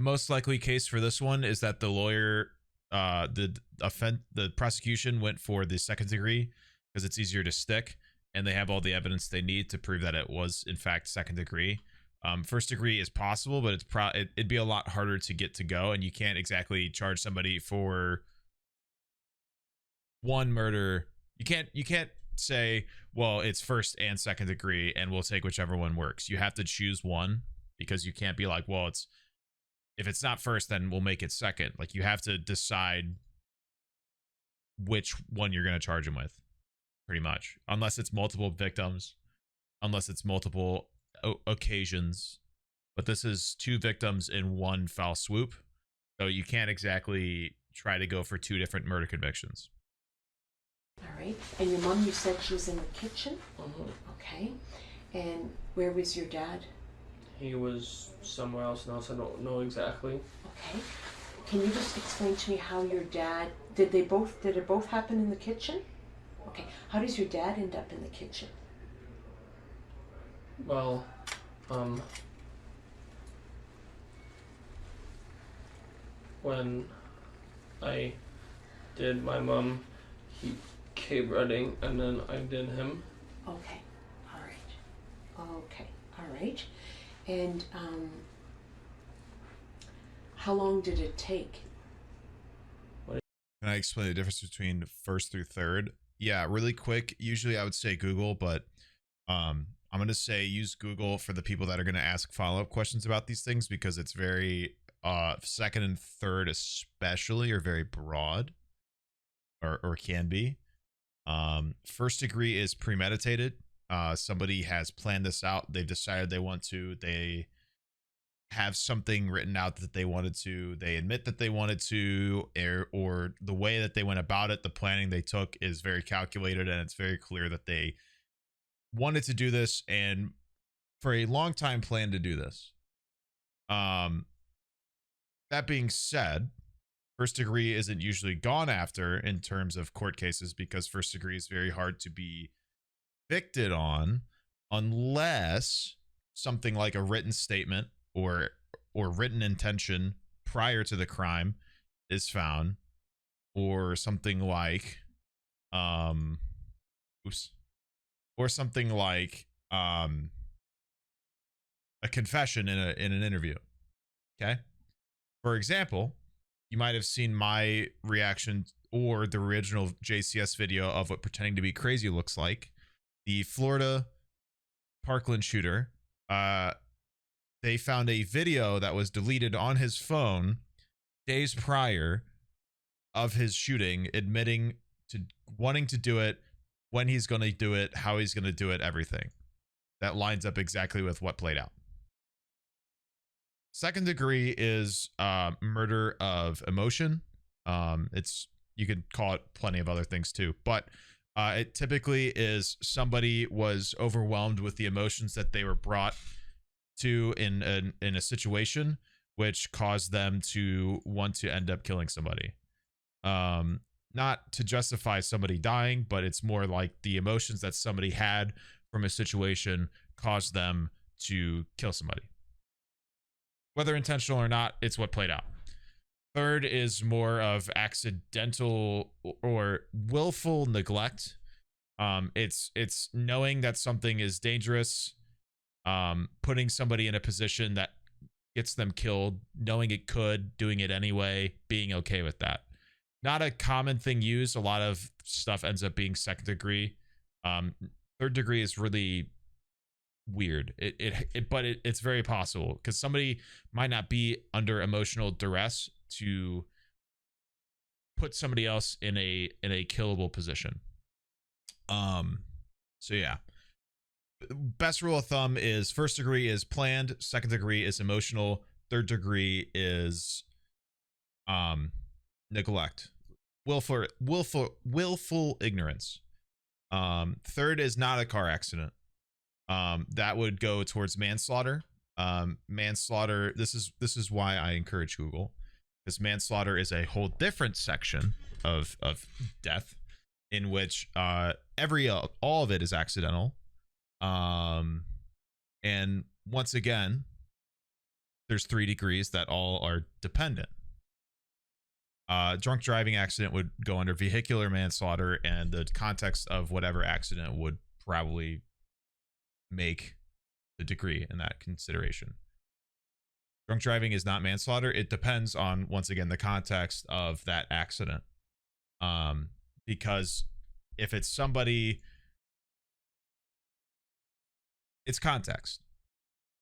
most likely case for this one is that the lawyer the prosecution went for the second degree because it's easier to stick and they have all the evidence they need to prove that it was in fact second degree. First degree is possible, but it'd be a lot harder to get to go, and you can't exactly charge somebody for one murder. You can't say, well, it's first and second degree and we'll take whichever one works. You have to choose one, because you can't be like, well, if it's not first, then we'll make it second. Like, you have to decide which one you're going to charge him with, pretty much, unless it's multiple victims, unless it's multiple occasions. But this is 2 victims in one foul swoop, so you can't exactly try to go for 2 different murder convictions.
All right. And your mom, you said she was in the kitchen?
Mm-hmm.
Okay. And where was your dad?
He was somewhere else now, so I don't know exactly.
Okay. Can you just explain to me how your dad, did it both happen in the kitchen? Okay. How does your dad end up in the kitchen?
Well, when I did my mom, he came running, and then I did him.
Okay. All right. Okay. All right. And how long did it take?
Can I explain the difference between first through third? Yeah, really quick. Usually I would say Google, but I'm going to say use Google for the people that are going to ask follow-up questions about these things, because it's very second and third especially are very broad, or can be. First degree is premeditated. Somebody has planned this out. They've decided they want to. have something written out that they wanted to, they admit that they wanted to, or the way that they went about it, the planning they took is very calculated, and it's very clear that they wanted to do this and for a long time planned to do this. That being said, first degree isn't usually gone after in terms of court cases because first degree is very hard to be convicted on unless something like a written statement or written intention prior to the crime is found, or something like or something like a confession in an interview. Okay, for example, you might have seen my reaction or the original JCS video of what pretending to be crazy looks like. The Florida Parkland shooter, they found a video that was deleted on his phone days prior of his shooting, admitting to wanting to do it, when he's going to do it, how he's going to do it, everything. That lines up exactly with what played out. Second degree is murder of emotion. You could call it plenty of other things too, but it typically is somebody was overwhelmed with the emotions that they were brought to in a situation, which caused them to want to end up killing somebody. Not to justify somebody dying, but it's more like the emotions that somebody had from a situation caused them to kill somebody. Whether intentional or not, it's what played out. Third is more of accidental or willful neglect. It's knowing that something is dangerous, putting somebody in a position that gets them killed, knowing it could, doing it anyway, being okay with that. Not a common thing used. A lot of stuff ends up being second degree. Third degree is really weird. It's very possible because somebody might not be under emotional duress to put somebody else in a killable position. So yeah, best rule of thumb is first degree is planned, second degree is emotional, third degree is neglect, willful ignorance. Third is not a car accident. That would go towards manslaughter. Manslaughter, this is why I encourage Google, because manslaughter is a whole different section of death in which all of it is accidental. And once again, there's 3 degrees that all are dependent. Drunk driving accident would go under vehicular manslaughter, and the context of whatever accident would probably make the degree in that consideration. Drunk driving is not manslaughter. It depends on, once again, the context of that accident. Because if it's somebody, it's context.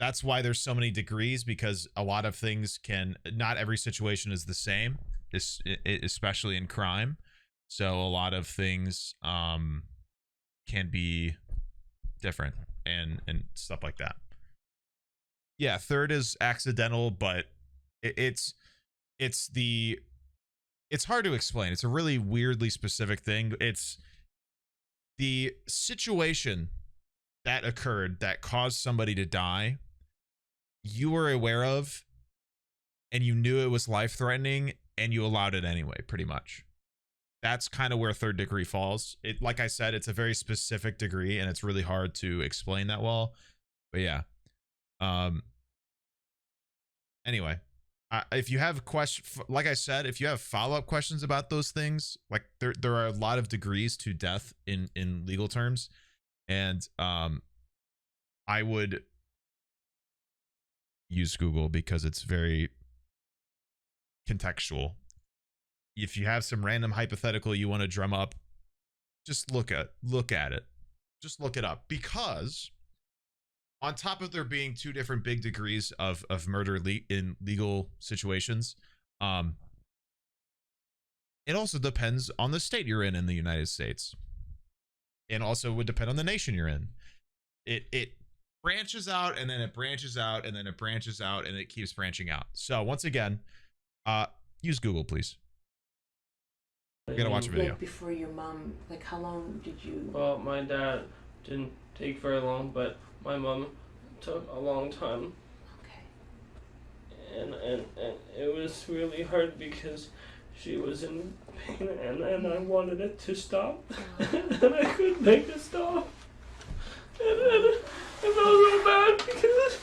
That's why there's so many degrees, because a lot of things not every situation is the same, especially in crime. So a lot of things can be different and stuff like that. Yeah, third is accidental, but it's hard to explain. It's a really weirdly specific thing. It's the situation that occurred that caused somebody to die, you were aware of, and you knew it was life-threatening, and you allowed it anyway, pretty much. That's kind of where third degree falls. It, like I said, it's a very specific degree, and it's really hard to explain that well. But yeah. Anyway, if you have like I said, if you have follow-up questions about those things, like there are a lot of degrees to death in legal terms, and I would use Google because it's very contextual. If you have some random hypothetical you want to drum up, just look at it. Just look it up, because on top of there being 2 different big degrees of murder in legal situations, it also depends on the state you're in the United States, and also would depend on the nation you're in. It branches out, and then it branches out, and then it branches out, and it keeps branching out. So once again, use Google, please. You gotta watch a video.
Like before your mom, like how long did you?
Well, my dad didn't take very long, but my mom took a long time.
Okay.
And it was really hard because she was in pain, and I wanted it to stop, and I couldn't make it stop. And I felt so bad because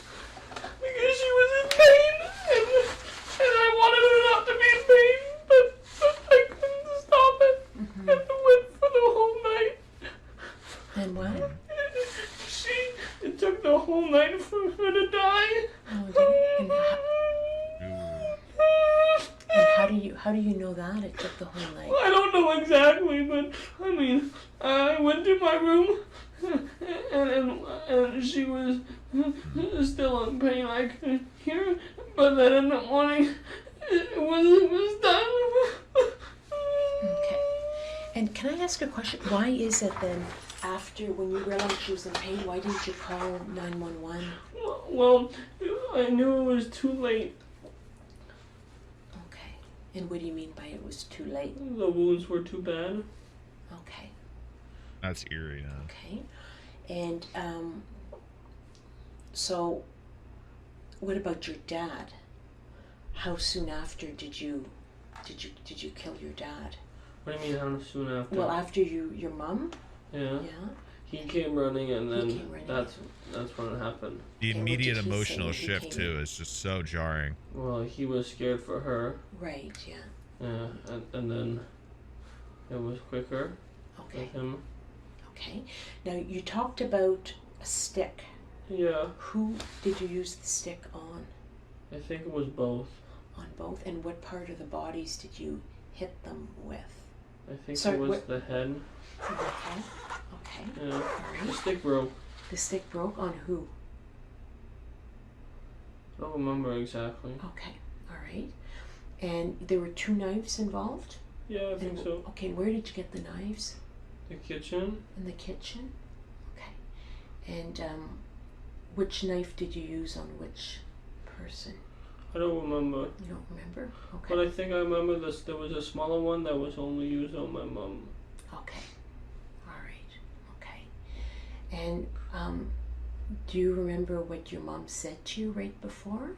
she was in pain, and I wanted her not to be in pain, but I couldn't stop it. And it went for the whole night.
And what?
It took the whole night for her to die.
Oh, and how do you know that it took the whole night?
I don't know exactly, but I mean, I went to my room, and she was still in pain. I could hear her, but then in the morning, it was done.
Okay. And can I ask a question? Why is it then, after, when you realized she was in pain, why didn't you call 911?
Well, I knew it was too late.
Okay. And what do you mean by it was too late?
The wounds were too bad.
Okay.
That's eerie, man.
Okay. And so what about your dad? How soon after did you kill your dad?
What do you mean how soon after?
Well, after your mom?
Yeah.
Yeah.
He came running, and then
came running.
that's when it happened.
The
And what
immediate
did he say
emotional
when he
shift
came
too
in?
is just so jarring.
Well, he was scared for her.
Right, yeah.
Yeah, and then it was quicker
Okay.
with him.
Okay. Now you talked about a stick.
Yeah,
Who did you use the stick on?
I think it was both.
On both? And what part of the bodies did you hit them with?
I think
Sorry,
it was
what-
the head.
For the head? Okay.
Yeah, the
Alright.
stick broke.
The stick broke on who?
I don't remember exactly.
Okay. Alright. And there were 2 knives involved?
Yeah, I think
And,
so.
okay, and where did you get the knives?
The kitchen.
In the kitchen? Okay. And which knife did you use on which person?
I don't remember.
You don't remember? Okay.
But I think I remember this. There was a smaller one that was only used on my mom.
Okay. All right. Okay. And do you remember what your mom said to you right before?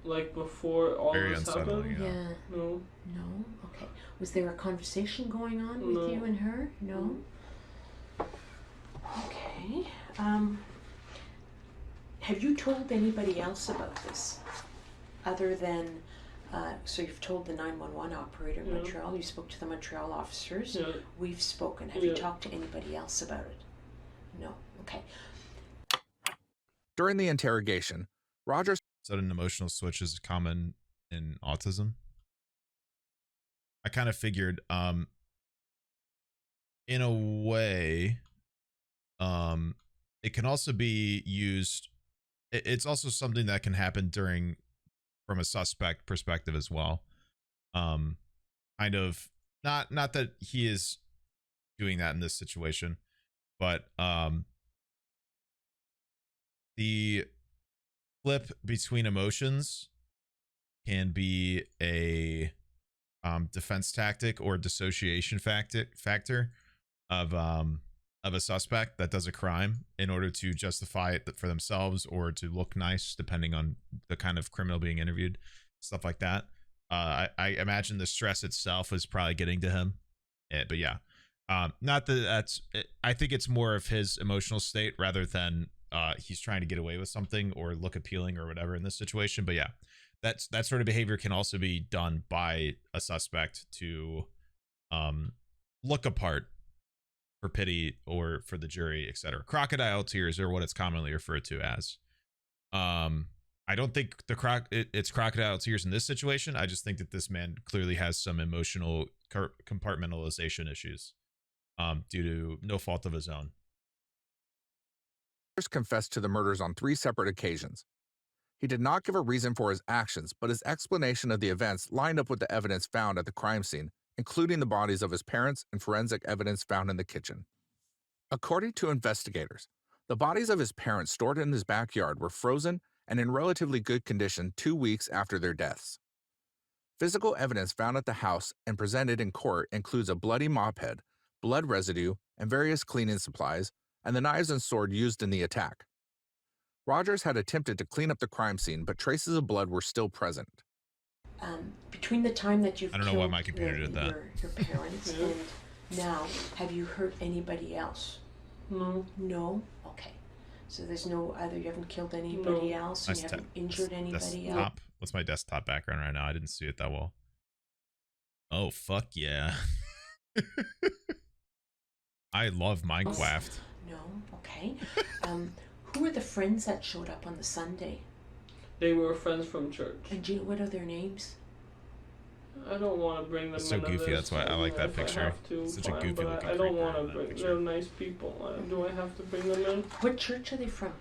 Like before all
Very
this
unsettling,
happened?
yeah.
No.
No? Okay. Was there a conversation going on with
No.
you and her? No? Okay. Have you told anybody else about this? Other than, so you've told the 911 operator in
Yeah.
Montreal, you spoke to the Montreal officers,
Yeah.
we've spoken. Have you
Yeah.
talked to anybody else about it? No. Okay.
During the interrogation, Rogers
Sudden emotional switch is common in autism. I kind of figured, in a way, it can also be used. It's also something that can happen from a suspect perspective as well. Kind of not that he is doing that in this situation, but the flip between emotions can be a defense tactic or dissociation factor of a suspect that does a crime in order to justify it for themselves or to look nice, depending on the kind of criminal being interviewed, stuff like that. I imagine the stress itself was probably getting to him, but yeah, not that that's. I think it's more of his emotional state rather than he's trying to get away with something or look appealing or whatever in this situation. But yeah, that sort of behavior can also be done by a suspect to look apart for pity or for the jury, etc. Crocodile tears are what it's commonly referred to as. I don't think it's crocodile tears in this situation. I just think that this man clearly has some emotional compartmentalization issues due to no fault of his own.
confessed to the murders on 3 separate occasions. He did not give a reason for his actions, but his explanation of the events lined up with the evidence found at the crime scene, including the bodies of his parents and forensic evidence found in the kitchen. According to investigators, The bodies of his parents stored in his backyard were frozen and in relatively good condition 2 weeks after their deaths. Physical evidence found at the house and presented in court includes a bloody mop head, blood residue, and various cleaning supplies, and the knives and sword used in the attack. Rogers had attempted to clean up the crime scene, but traces of blood were still present.
Between the time that you've
I don't know
killed
why my computer did that.
Your parents and now, have you hurt anybody else?
No.
No? Okay. So there's no other, you haven't killed anybody else, and you haven't injured anybody else?
What's my desktop background right now? I didn't see it that well. Oh, fuck yeah. I love Minecraft.
No? Okay. Who were the friends that showed up on the Sunday?
They were friends from church.
And do you know what are their names?
I don't want to bring them.
It's so goofy. That's why I like that picture. Such a goofy looking.
I don't want to bring. They're nice people. Do I have to bring them in?
What church are they from?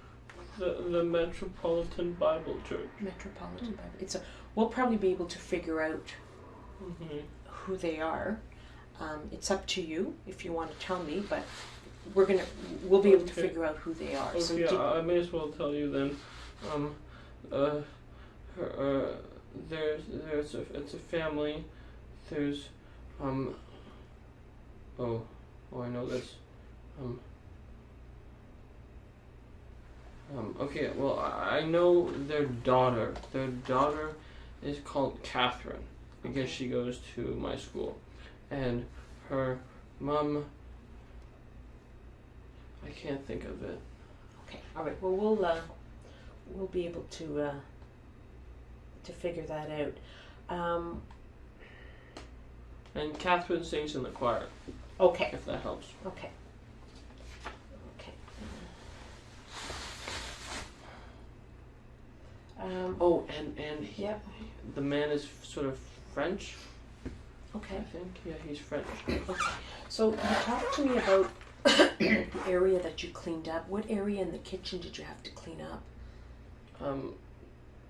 The Metropolitan Bible Church.
Metropolitan Bible. We'll probably be able to figure out who they are. It's up to you if you want to tell me, but we'll be able to figure out who they are.
Okay,
So
I may as well tell you then. It's a family. There's I know this. Okay, well, I know their daughter. Their daughter is called Catherine because she goes to my school, and her mom. I can't think of it.
okay, all right. Well, we'll be able to figure that out.
And Catherine sings in the choir.
Okay.
If that helps.
Okay.
And
yep.
The man is sort of French.
Okay.
I think. Yeah, he's French.
Okay. So you talked to me about the area that you cleaned up. What area in the kitchen did you have to clean up?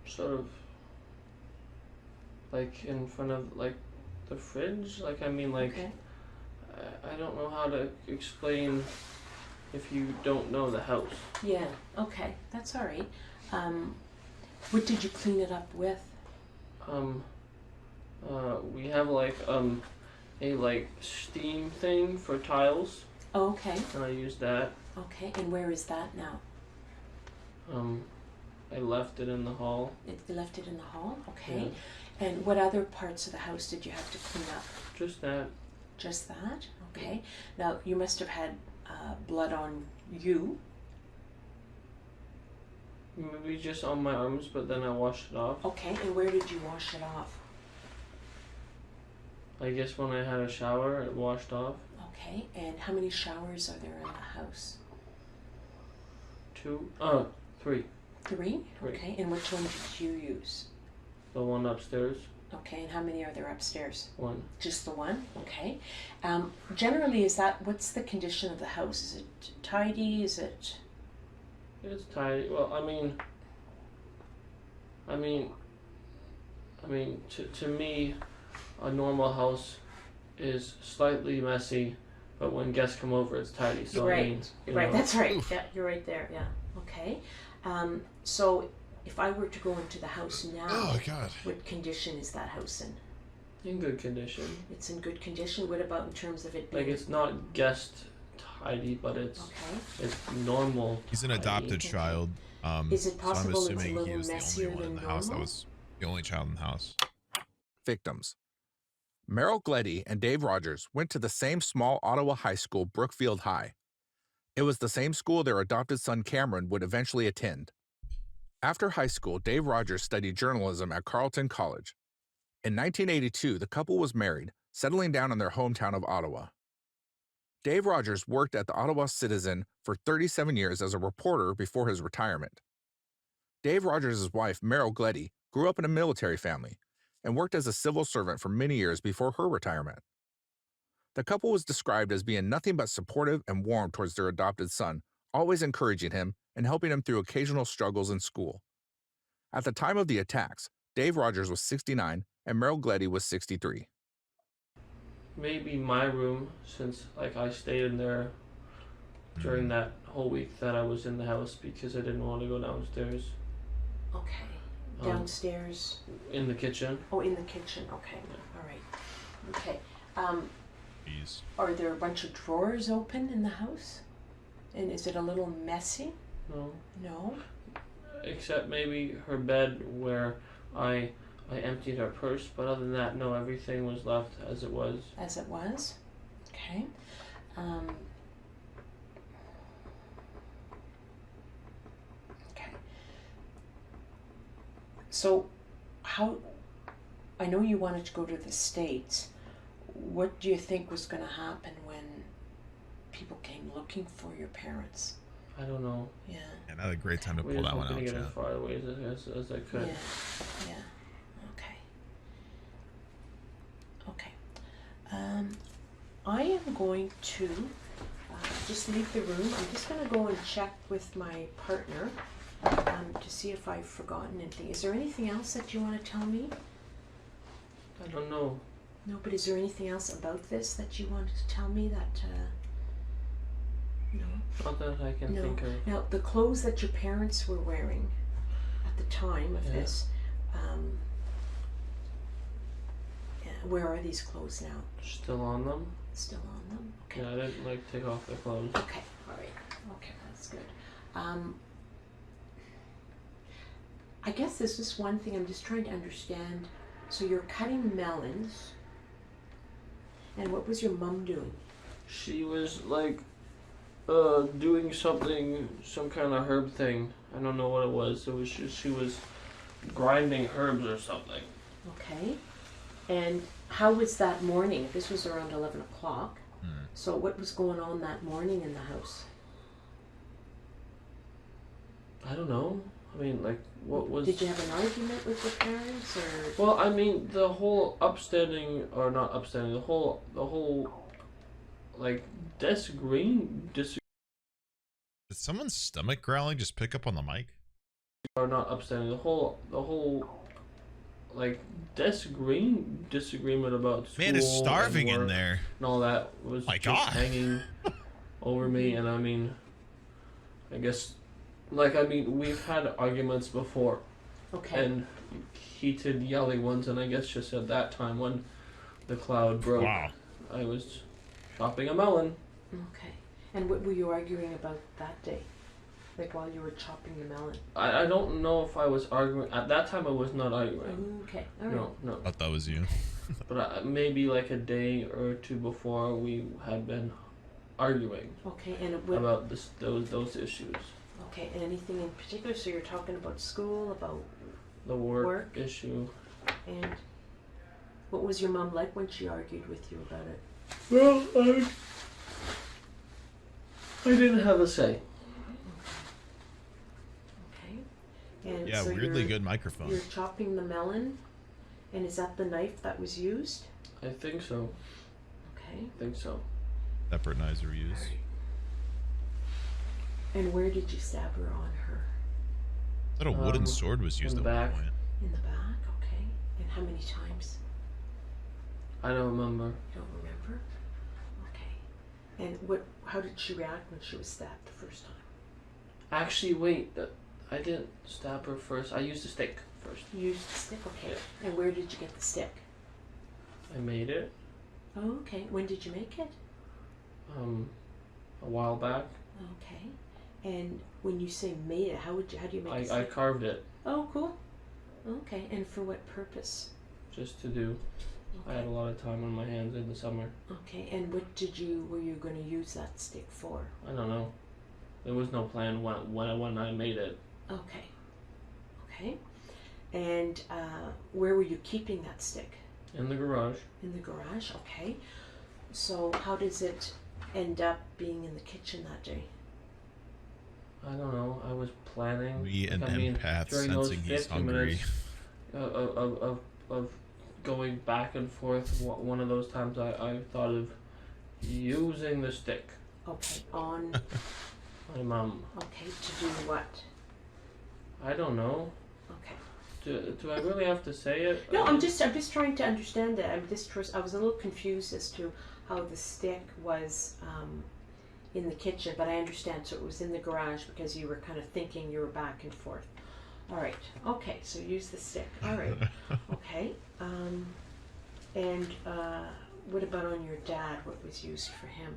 Sort of like in front of like the fridge. Like I mean, like
Okay.
I don't know how to explain if you don't know the house.
Yeah. Okay. That's all right. What did you clean it up with?
We have like a like steam thing for tiles.
Oh, okay.
And I used that.
Okay. And where is that now?
I left it in the hall.
You left it in the hall? Okay.
Yeah.
And what other parts of the house did you have to clean up?
Just that.
Just that? Okay. Now, you must have had blood on you.
Maybe just on my arms, but then I washed it off.
Okay. And where did you wash it off?
I guess when I had a shower, it washed off.
Okay. And how many showers are there in the house?
3.
3? Okay. And which one did you use?
The one upstairs.
Okay. And how many are there upstairs?
1.
Just the one? Okay. Generally, what's the condition of the house? Is it tidy? Is it...
It's tidy. Well, I mean, to me, a normal house is slightly messy, but when guests come over, it's tidy. So
right.
I mean,
right. That's right. Yeah, you're right there. Yeah. Okay. So if I were to go into the house now,
oh God,
what condition is that house in?
In good condition.
It's in good condition. What about in terms of it being...
Like it's not guest tidy, but it's normal.
He's an adopted child.
Is it possible
so I'm
it's a
assuming
little
he was the
messier
only one in
than
the house. That
normal?
was the only child in the house.
Victims. Merrill Gleddy and Dave Rogers went to the same small Ottawa high school, Brookfield High. It was the same school their adopted son Cameron would eventually attend. After high school, Dave Rogers studied journalism at Carleton College. In 1982, the couple was married, settling down in their hometown of Ottawa. Dave Rogers worked at the Ottawa Citizen for 37 years as a reporter before his retirement. Dave Rogers' wife, Merrill Gleddy, grew up in a military family and worked as a civil servant for many years before her retirement. The couple was described as being nothing but supportive and warm towards their adopted son, always encouraging him and helping him through occasional struggles in school. At the time of the attacks, Dave Rogers was 69 and Merrill Gleddy was 63.
Maybe my room, since like I stayed in there during that whole week that I was in the house because I didn't want to go downstairs.
Okay. Downstairs?
In the kitchen.
Oh, in the kitchen. Okay. All right. Okay.
Jeez.
Are there a bunch of drawers open in the house? And is it a little messy?
No.
No?
Except maybe her bed where I emptied her purse, but other than that, no, everything was left as it was.
As it was? Okay. Okay. So, I know you wanted to go to the States. What do you think was going to happen when people came looking for your parents?
I don't know.
Yeah.
And I had a great time to
We
pull
just
that one
hoping
out,
to get
yeah.
as far away as I could.
Yeah. Okay. Okay. I am going to just leave the room. I'm just going to go and check with my partner to see if I've forgotten anything. Is there anything else that you want to tell me?
I don't know.
No, but is there anything else about this that you wanted to tell me that, no?
Not that I can
No.
think of.
Now, the clothes that your parents were wearing at the time of this, where are these clothes now?
Still on them?
Still on them? Okay.
Yeah, I didn't like take off their clothes.
Okay, alright. Okay, that's good. I guess this is one thing I'm just trying to understand. So you're cutting melons, and what was your mom doing?
She was like doing something, some kind of herb thing. I don't know what it was. It was just, she was grinding herbs or something.
Okay. And how was that morning? This was around 11 o'clock. So what was going on that morning in the house?
I don't know. I mean, like, what was...
Did you have an argument with your parents, or...?
Well, I mean, the whole upstanding, or not upstanding, the whole, like, disagreeing,
Did someone's stomach growling just pick up on the mic?
or not upstanding, the whole, like, disagreement about school.
Man is starving
and
in
work
there.
and all that was
My
just
God.
hanging over me, and I mean, I guess, like, I mean, we've had arguments before,
Okay.
and heated, yelling ones, and I guess just at that time when the cloud broke,
Wow.
I was chopping a melon.
Okay. And what were you arguing about that day? Like while you were chopping the melon?
I don't know if I was arguing. At that time, I was not arguing.
Okay, alright.
No.
I thought that was you.
But maybe like a day or two before, we had been arguing
Okay, and what...
about those issues.
Okay, and anything in particular? So you're talking about school, about...
The work,
Work?
issue.
And what was your mom like when she argued with you about it?
Well, I didn't have a say.
Okay. And
Yeah,
so
weirdly
you're,
good microphone.
You're chopping the melon, and is that the knife that was used?
I think so.
Okay.
I think so.
Separate knives were used.
And where did you stab her on her?
I thought a wooden sword was used
in
at
the
one
back.
point.
In the back, okay. And how many times?
I don't remember.
You don't remember? Okay. And how did she react when she was stabbed the first time?
Actually, wait. I didn't stab her first. I used a stick first.
You used the stick, okay.
Yeah.
And where did you get the stick?
I made it.
Oh, okay. When did you make it?
A while back.
Okay. And when you say made it, how do you make it?
I carved it
Oh, cool. Okay. And for what purpose?
just to do. I had a lot of time on my hands in the summer.
Okay. And what were you going to use that stick for?
I don't know. There was no plan when I made it.
Okay. Okay. And where were you keeping that stick?
In the garage.
In the garage, okay. So how does it end up being in the kitchen that day?
I don't know. I was planning.
We an
I mean,
empath
during those
sensing he's
50
hungry.
minutes of going back and forth, one of those times I thought of using the stick.
Okay, on...
My mom.
Okay, to do what?
I don't know.
Okay.
Do I really have to say it?
No, I'm just trying to understand it. I was a little confused as to how the stick was in the kitchen, but I understand. So it was in the garage because you were kind of thinking you were back and forth. All right. Okay. So use the stick. All right. Okay. And what about on your dad? What was used for him?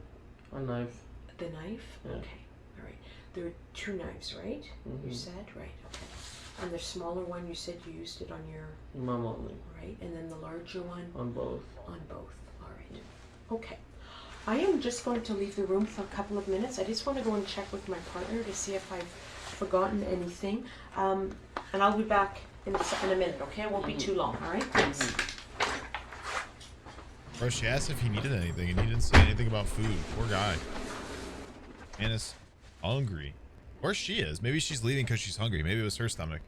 A knife.
The knife?
Yeah.
Okay. All right. There were 2 knives, right? You said? Right. Okay. And the smaller one, you said you used it on your...
Mom only.
Right. And then the larger one?
On both.
On both. All right. Okay. I am just going to leave the room for a couple of minutes. I just want to go and check with my partner to see if I've forgotten anything. And I'll be back in a minute, okay? It won't be too long, all right? Thanks.
Bro, she asked if he needed anything, and he didn't say anything about food. Poor guy. And is hungry. Or she is. Maybe she's leaving because she's hungry. Maybe it was her stomach.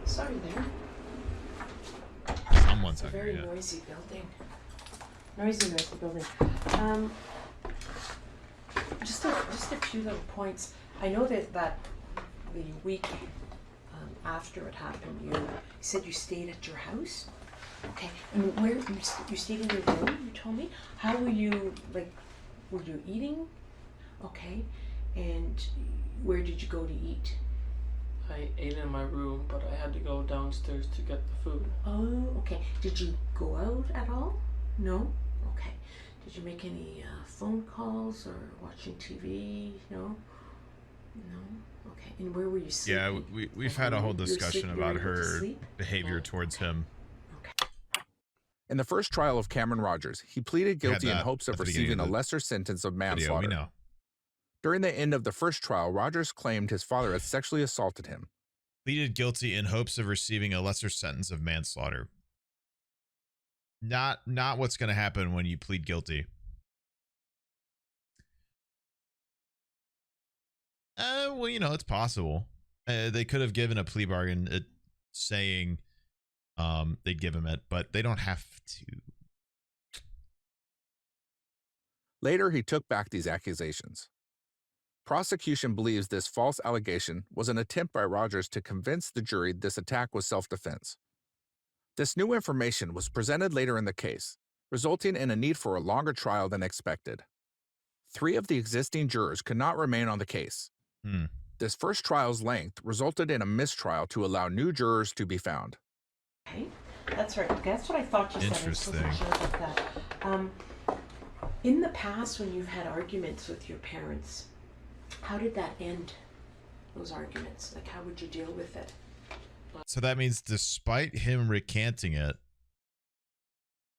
Sorry there.
Someone's
It's a
hungry.
very
Yeah.
noisy building. Noisy building. Just a few little points. I know that the week after it happened, you said you stayed at your house. Okay, and where you stayed in your room? You told me. How were you? Like, were you eating? Okay, and where did you go to eat?
I ate in my room, but I had to go downstairs to get the food.
Oh, okay. Did you go out at all? No? Okay. Did you make any phone calls or watching TV? No? No? Okay. And where were you sleeping?
Yeah, we've had a whole
You were
discussion
sleep- you
about
were able to
her
sleep?
behavior towards him.
Okay.
In the first trial of Cameron Rogers, he pleaded guilty in
that
hopes of
at the beginning
receiving
of
a
the
lesser sentence of
Video,
manslaughter.
we know.
During the end of the first trial, Rogers claimed his father had sexually assaulted him.
Pleaded guilty in hopes of receiving a lesser sentence of manslaughter. Not what's going to happen when you plead guilty. Well, you know, it's possible. They could have given a plea bargain saying they'd give him it, but they don't have to.
Later, he took back these accusations. Prosecution believes this false allegation was an attempt by Rogers to convince the jury this attack was self-defense. This new information was presented later in the case, resulting in a need for a longer trial than expected. 3 of the existing jurors could not remain on the case. This first trial's length resulted in a mistrial to allow new jurors to be found.
Okay. That's right. Okay, that's what I thought you said. I just wasn't
Interesting.
sure about that. In the past, when you've had arguments with your parents, how did that end? Those arguments? Like, how would you deal with it?
So that means despite him recanting it,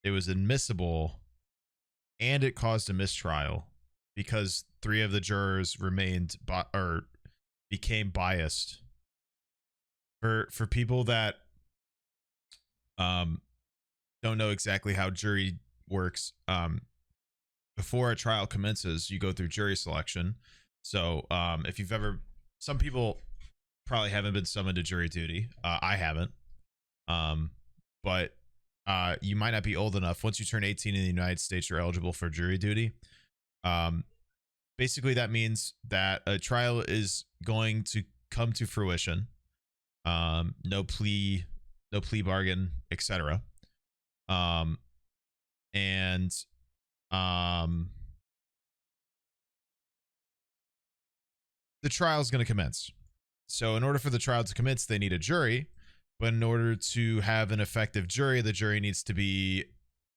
it was admissible and it caused a mistrial because 3 of the jurors remained or became biased. For people that don't know exactly how jury works, before a trial commences, you go through jury selection. So if you've ever, some people probably haven't been summoned to jury duty. I haven't. But you might not be old enough. Once you turn 18 in the United States, you're eligible for jury duty. Basically, that means that a trial is going to come to fruition. No plea bargain, etc. The trial is going to commence. So in order for the trial to commence, they need a jury. But in order to have an effective jury, the jury needs to be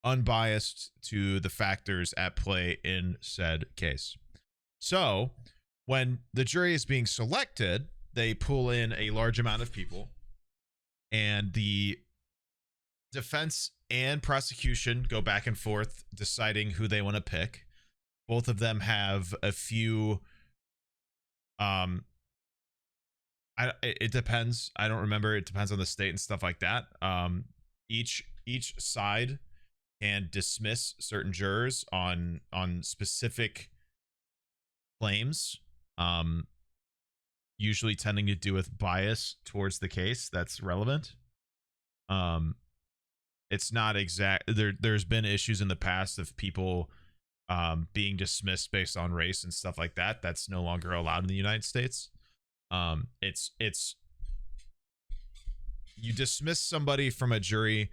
unbiased to the factors at play in said case. So when the jury is being selected, they pull in a large amount of people, and the defense and prosecution go back and forth deciding who they want to pick. Both of them have a few it depends. I don't remember. It depends on the state and stuff like that. Each side can dismiss certain jurors on specific claims, usually tending to do with bias towards the case that's relevant. It's not exact. There's been issues in the past of people being dismissed based on race and stuff like that. That's no longer allowed in the United States. It's you dismiss somebody from a jury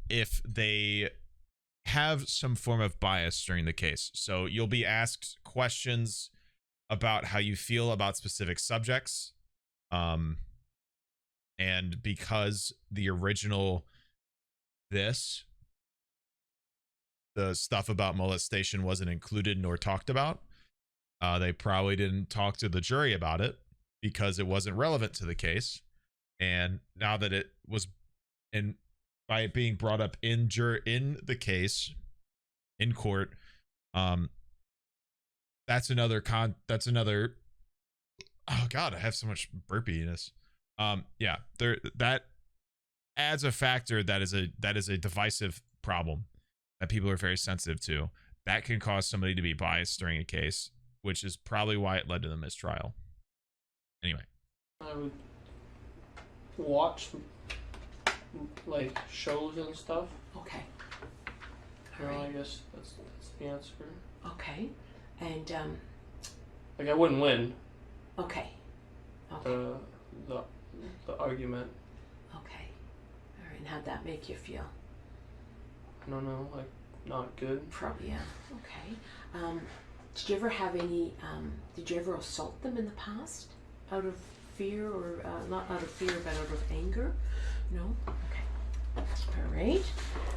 if they have some form of bias during the case. So you'll be asked questions about how you feel about specific subjects. And because the original the stuff about molestation wasn't included nor talked about, they probably didn't talk to the jury about it because it wasn't relevant to the case. And now that it was, and by it being brought up in the case in court, that's another oh god, I have so much burpiness. Yeah, that adds a factor that is a divisive problem that people are very sensitive to. That can cause somebody to be biased during a case, which is probably why it led to the mistrial. Anyway,
I would watch like shows and stuff.
Okay.
You know, I guess that's the answer.
Okay. And
like I wouldn't win.
Okay. Okay.
The argument.
Okay. All right. And how'd that make you feel?
I don't know, like not good.
Probably, yeah. Okay. Did you ever have any? Did you ever assault them in the past, out of fear, or not out of fear, but out of anger? No. Okay. All right.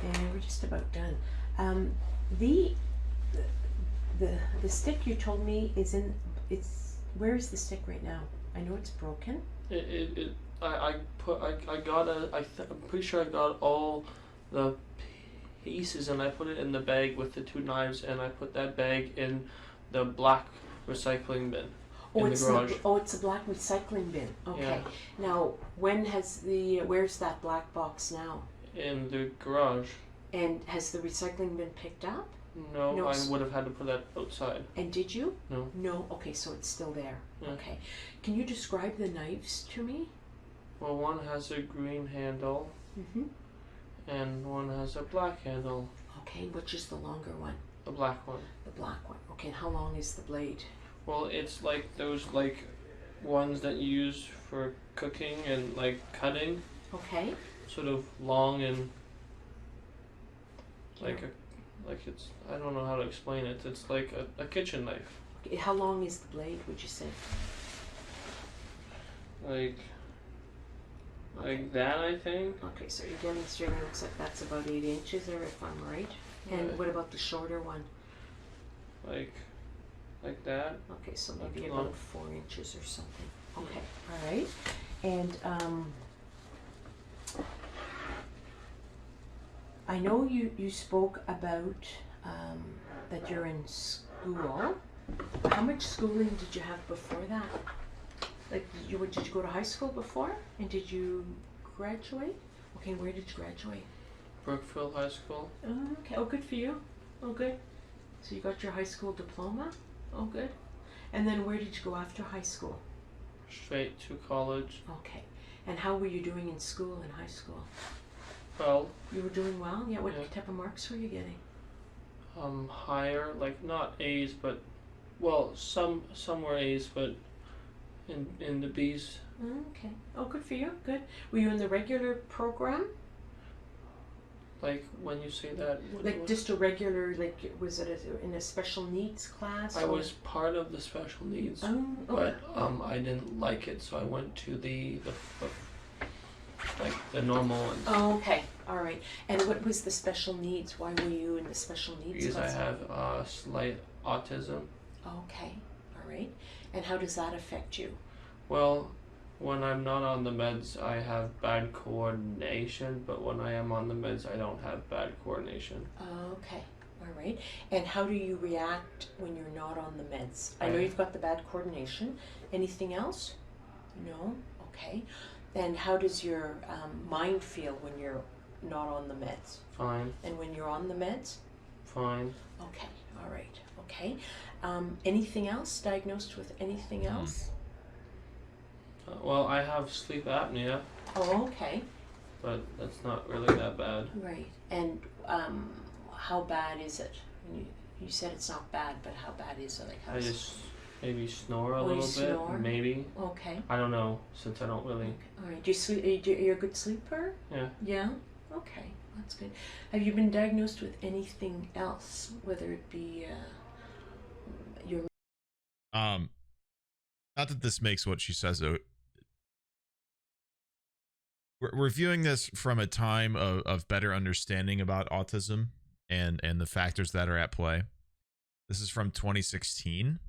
And we're just about done. The stick you told me is in. Where is the stick right now? I know it's broken.
I'm pretty sure I got all the pieces and I put it in the bag with the 2 knives and I put that bag in the black recycling bin in the garage.
It's a black recycling bin. Okay.
Yeah.
Now, where's that black box now?
In the garage.
And has the recycling been picked up?
No, I would have had to put that outside.
And did you?
No.
No? Okay, so it's still there.
Yeah.
Okay. Can you describe the knives to me?
Well, one has a green handle and one has a black handle.
Okay, which is the longer one?
The black one.
The black one. Okay, and how long is the blade?
Well, it's like those ones that you use for cooking and like cutting.
Okay.
Sort of long and it's, I don't know how to explain it. It's like a kitchen knife.
Okay, how long is the blade, would you say?
Like that, I think.
Okay, so you're demonstrating, looks like that's about 8 inches, or if I'm right. And
Right.
what about the shorter one?
Like that.
Okay, so maybe
Like
about
long.
4 inches or something. Okay, all right. And I know you spoke about that you're in school. How much schooling did you have before that? Like, did you go to high school before? And did you graduate? Okay, where did you graduate?
Brookfield High School.
Oh, okay. Oh, good for you. Oh, good. So you got your high school diploma? Oh, good. And then where did you go after high school?
Straight to college.
Okay. And how were you doing in school, in high school?
Well,
You were doing well? Yeah, what
Yeah.
type of marks were you getting?
higher, like not A's, but some were A's, but in the B's.
Okay. Oh, good for you. Good. Were you in the regular program?
Like when you say that,
Like just a regular, like was it in a special needs class?
I
or-
was part of the special needs,
okay.
but I didn't like it, so I went to the like the normal ones.
Oh, okay. All right. And what was the special needs? Why were you in the special needs
Because I
class?
have slight autism.
Okay. All right. And how does that affect you?
Well, when I'm not on the meds, I have bad coordination, but when I am on the meds, I don't have bad coordination.
Okay. All right. And how do you react when you're not on the meds? I know
I-
you've got the bad coordination. Anything else? No? Okay. And how does your mind feel when you're not on the meds?
Fine,
And when you're on the meds?
fine.
Okay. All right. Okay. Anything else? Diagnosed with anything else?
Well, I have sleep apnea,
Oh, okay.
but that's not really that bad.
Right. And how bad is it? You said it's not bad, but how bad is it? Like how
I just maybe snore a
you
little bit.
snore?
Maybe.
Okay.
I don't know, since I don't really.
Okay. All right. Do you sleep? You're a good sleeper?
Yeah.
Yeah? Okay. That's good. Have you been diagnosed with anything else? Whether it be your...
Not that this makes what she says, though. We're viewing this from a time of better understanding about autism and the factors that are at play. This is from 2016,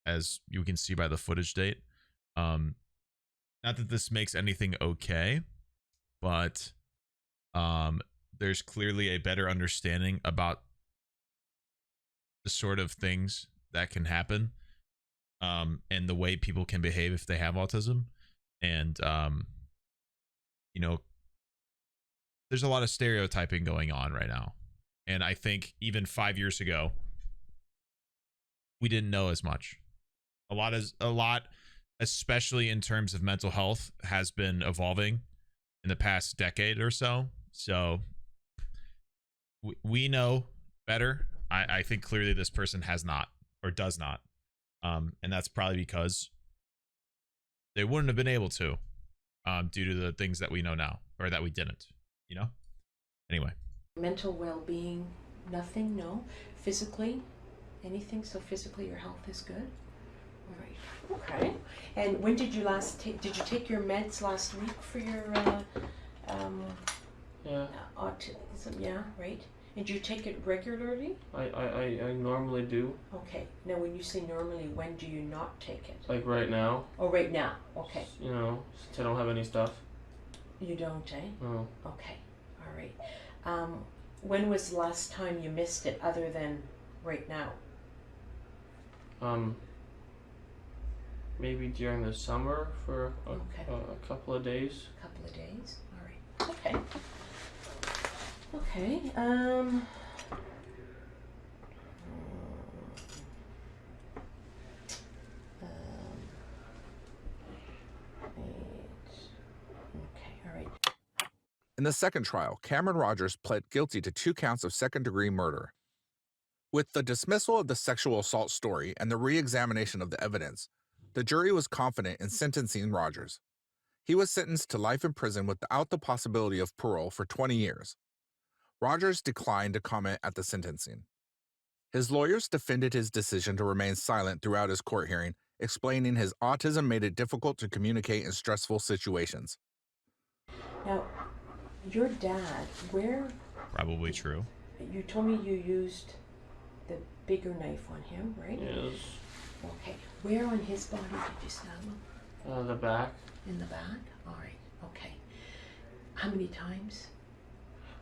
as you can see by the footage date. Not that this makes anything okay, but there's clearly a better understanding about the sort of things that can happen, and the way people can behave if they have autism. And you know, there's a lot of stereotyping going on right now, and I think even 5 years ago we didn't know as much. A lot, especially in terms of mental health, has been evolving in the past decade or so. So we know better. I think clearly this person has not, or does not, and that's probably because they wouldn't have been able to, due to the things that we know now, or that we didn't, you know? Anyway.
Mental well-being, nothing, no? Physically, anything? So physically your health is good? All right. Okay. And when did you last did you take your meds last week for your
Yeah.
autism? Yeah, right? And do you take it regularly?
I normally do.
Okay. Now when you say normally, when do you not take it?
Like right now.
Oh, right now. Okay.
You know, since I don't have any stuff.
You don't, eh?
No.
Okay. All right. When was the last time you missed it other than right now?
Maybe during the summer for a couple of days.
A couple of days? All right. Okay. Okay. Okay, all right.
In the second trial, Cameron Rogers pled guilty to 2 counts of second-degree murder. With the dismissal of the sexual assault story and the re-examination of the evidence, the jury was confident in sentencing Rogers. He was sentenced to life in prison without the possibility of parole for 20 years. Rogers declined to comment at the sentencing. His lawyers defended his decision to remain silent throughout his court hearing, explaining his autism made it difficult to communicate in stressful situations.
Now, your dad, where...
Probably true.
You told me you used the bigger knife on him, right?
Yes.
Okay. Where on his body did you stab him?
The back.
In the back? All right. Okay. How many times?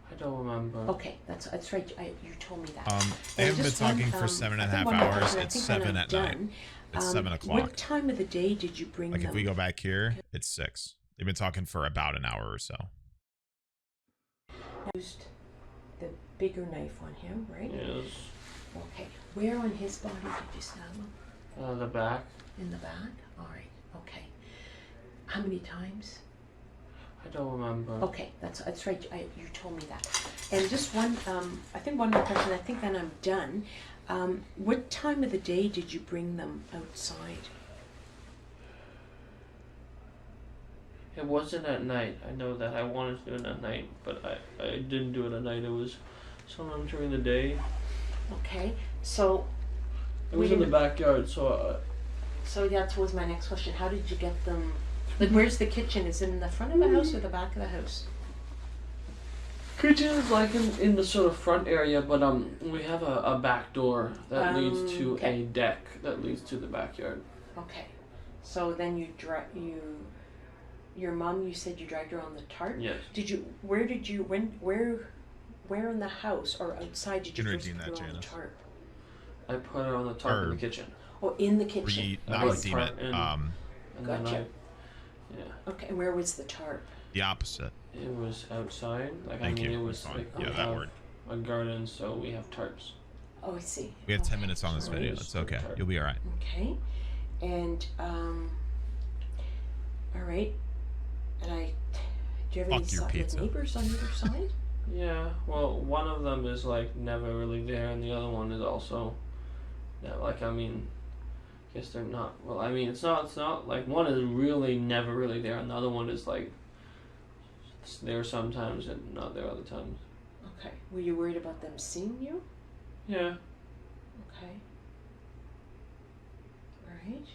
I don't remember.
Okay, that's right. You told me that.
They haven't been talking for 7.5 hours. It's 7 at night. It's 7 o'clock.
What time of the day did you bring them?
Like if we go back here, it's 6. They've been talking for about an hour or so.
Used the bigger knife on him, right?
Yes.
Okay. Where on his body did you stab him?
The back.
In the back? All right. Okay. How many times?
I don't remember.
Okay, that's right. You told me that. And just one, I think one more question. I think then I'm done. What time of the day did you bring them outside?
It wasn't at night. I know that I wanted to do it at night, but I didn't do it at night. It was sometime during the day.
Okay, so...
It was in the backyard, so...
So that was my next question. How did you get them... Like, where's the kitchen? Is it in the front of the house or the back of the house?
Kitchen is like in the sort of front area, but we have a back door that leads to a deck that leads to the backyard.
Okay, so then your mom, you said you dragged her on the tarp?
Yes.
Where in the house or outside did you first put her on the tarp?
I put her on the tarp in the kitchen.
Oh, in the kitchen.
Not redeem it.
Gotcha.
Yeah.
Okay, and where was the tarp?
The opposite.
It was outside. Like
Thank you.
it was like
yeah, that word.
A garden, so we have tarps.
Oh, I see.
We have 10 minutes on this video. It's okay. You'll be all right.
Okay, and all right. And do you have any neighbors on either side?
Yeah, well, one of them is like never really there, and the other one is also, yeah, like I mean, I guess they're not. Well, I mean, it's not like one is really never really there, and the other one is like it's there sometimes and not there other times.
Okay. Were you worried about them seeing you?
Yeah.
Okay. Right.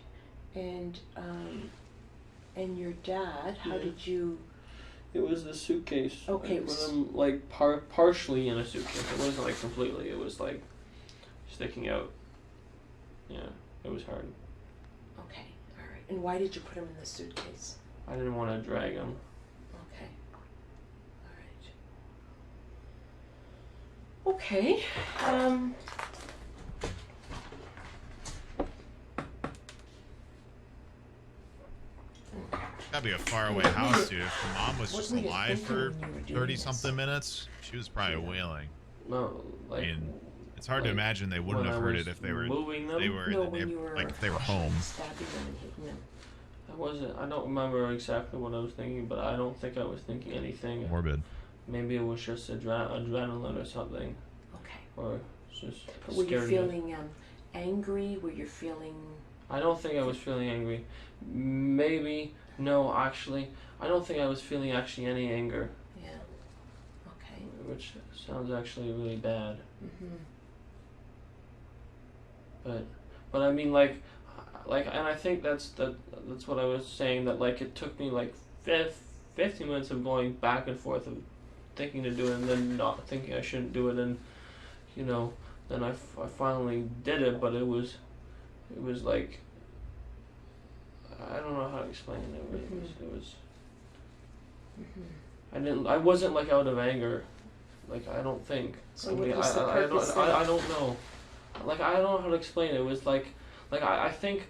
And your dad, how
Yeah.
did you?
It was the suitcase.
Okay,
I
it
put
was-
them like partially in a suitcase. It wasn't like completely. It was like sticking out. Yeah, it was hard.
Okay. All right. And why did you put him in the suitcase?
I didn't want to drag him.
Okay. All right. Okay.
That'd be a faraway house, dude. If the mom was
What
just
were you
alive
thinking
for
when you were doing
30-something minutes, she was probably wailing.
No,
I
like
mean, it's hard to
like,
imagine they wouldn't
when
have
I
heard
was
it if they were
moving them.
they were
No,
in the
when you were
like if they were home.
stabbing them and hitting them.
I don't remember exactly what I was thinking, but I don't think I was thinking anything.
Morbid.
Maybe it was just adrenaline or something,
Okay.
or just
But were you
scared me.
feeling angry? Were you feeling?
I don't think I was feeling angry. Maybe no, actually, I don't think I was feeling actually any anger,
Yeah. Okay.
which sounds actually really bad.
Mhm.
But I mean like, and I think that's what I was saying, that like it took me like 50 minutes of going back and forth of thinking to do it and then not thinking I shouldn't do it, and you know then I finally did it, but it was like I don't know how to explain it. It was
Mhm.
I wasn't like out of anger, like I don't think.
So
I
what
mean,
was the
I
purpose
don't
then?
I don't know. Like I don't know how to explain it. It was like I think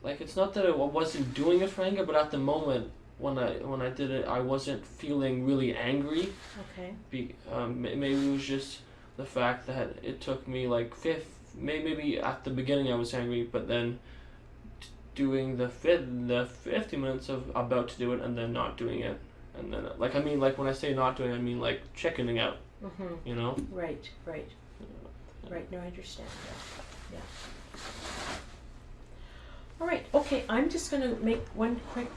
like it's not that I wasn't doing it for anger, but at the moment when I did it, I wasn't feeling really angry.
Okay.
Maybe it was just the fact that it took me like maybe at the beginning I was angry, but then doing the 50 minutes of about to do it and then not doing it, and then like I mean like when I say not doing it, I mean like chickening out,
Mhm.
you know.
Right. Right. Right. No, I understand. Yeah. All right. Okay. I'm just gonna make one quick.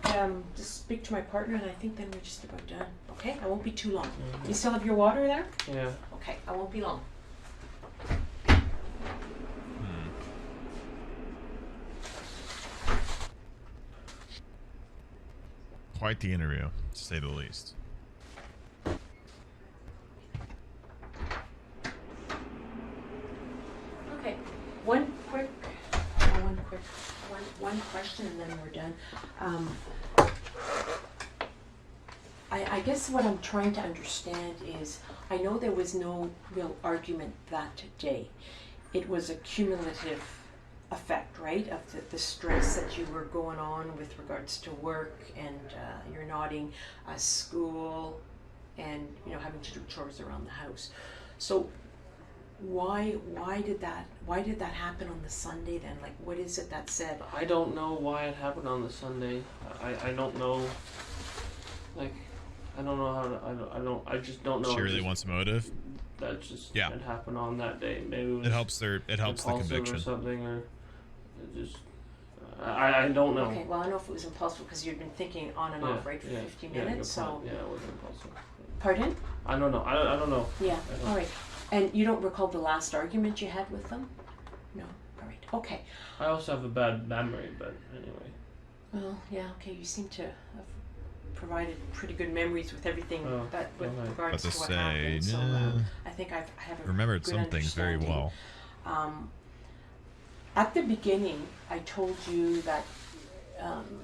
Just speak to my partner, and I think then we're just about done. Okay. I won't be too long. You still have your water there?
Yeah.
Okay. I won't be long.
Quite the interview, to say the least.
Okay. One question, and then we're done. I guess what I'm trying to understand is, I know there was no real argument that day. It was a cumulative effect, right, of the stress that you were going on with regards to work, and you're nodding, school, and having to do chores around the house. So why did that happen on the Sunday then? Like, what is it that said?
I don't know why it happened on the Sunday. I don't know. Like, I don't know how to. I just don't know.
She really wants motive.
That just
Yeah.
it happened on that day. Maybe it was
It helps the
impulsive
conviction.
or something, or it just. I don't know.
Okay, well, I don't know if it was impulsive because you'd been thinking on and off, right, for 50 minutes.
good
So,
point. Yeah, it wasn't impulsive.
pardon?
I don't know. I don't know.
Yeah.
I don't-
All right. And you don't recall the last argument you had with them? No. All right. Okay.
I also have a bad memory, but anyway.
Well, yeah. Okay. You seem to have provided pretty good memories with everything
Oh,
that with
alright.
regards
But
to
to
what
say,
happened. So
nah.
I think I have a
Remembered
good
some things very
understanding.
well.
At the beginning, I told you that.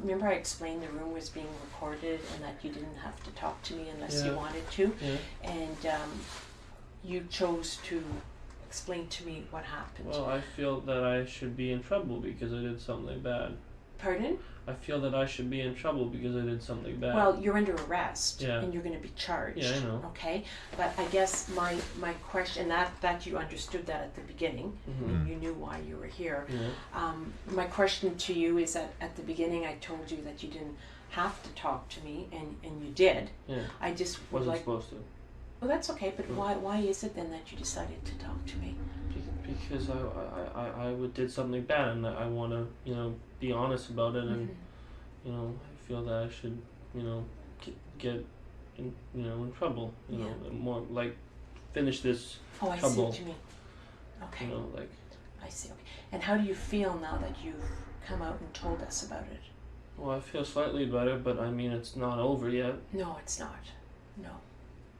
Remember, I explained the room was being recorded and that you didn't have to talk to me unless you
Yeah.
wanted to,
Yeah.
and you chose to explain to me what happened.
Well, I feel that I should be in trouble because I did something bad.
Pardon?
I feel that I should be in trouble because I did something bad.
Well, you're under arrest,
Yeah.
and you're going to be charged.
Yeah, I know.
Okay, but I guess my question, that you understood that at the beginning,
Mhm.
and you knew why you were here.
Yeah.
My question to you is that at the beginning I told you that you didn't have to talk to me, and you did.
Yeah.
I just would
Wasn't
like.
supposed to.
Well, that's okay, but why is it then that you decided to talk to me?
Because I did something bad, and I want to, be honest about it, and I feel that I should, get in, in trouble, more like finish this
I
trouble.
see what you mean. Okay.
Like.
I see. Okay. And how do you feel now that you've come out and told us about it?
Well, I feel slightly better, but I mean, it's not over yet.
No, it's not. No.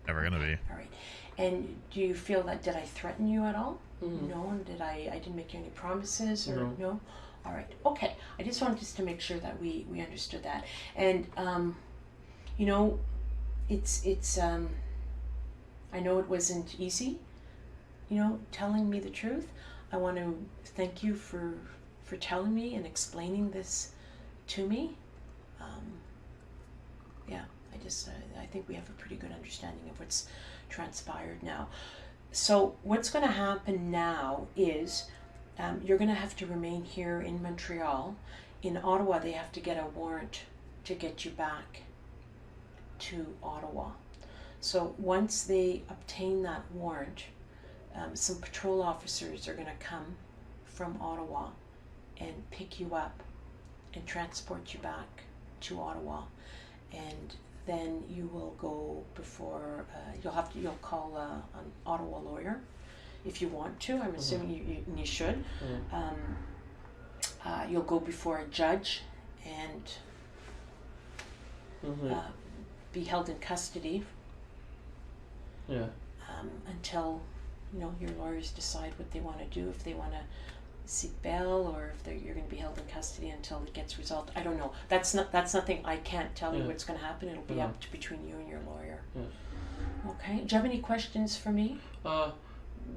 Never gonna be.
All right. And do you feel that, did I threaten you at all?
Mm-hmm.
No, and I didn't make you any promises or
No?
All right. Okay. I just wanted to make sure that we understood that. And it's I know it wasn't easy, telling me the truth. I want to thank you for telling me and explaining this to me. I think we have a pretty good understanding of what's transpired now. So what's going to happen now is you're going to have to remain here in Montreal. In Ottawa, they have to get a warrant to get you back to Ottawa. So once they obtain that warrant, some patrol officers are going to come from Ottawa and pick you up and transport you back to Ottawa, and then you will go before you'll call an Ottawa lawyer if you want to. I'm assuming you should. You'll go before a judge and be held in custody until your lawyers decide what they want to do, if they want to seek bail or if you're going to be held in custody until it gets resolved. I don't know. That's nothing. I can't tell you what's going to happen. It'll be up to between you and your lawyer. Okay. Do you have any questions for me?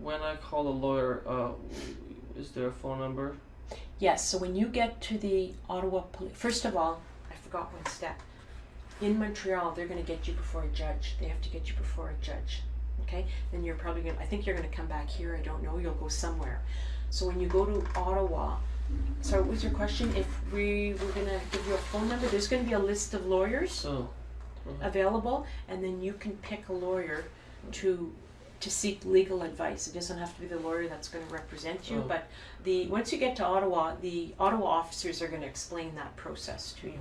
When I call the lawyer, is there a phone number?
Yes. So when you get to the Ottawa police, first of all, I forgot one step. In Montreal, they're going to get you before a judge. They have to get you before a judge. Okay. Then you're probably going to, I think you're going to come back here. I don't know. You'll go somewhere. So when you go to Ottawa, so what was your question? If we were going to give you a phone number, there's going to be a list of lawyers available, and then you can pick a lawyer to seek legal advice. It doesn't have to be the lawyer that's going to represent you, but once you get to Ottawa, the Ottawa officers are going to explain that process to you.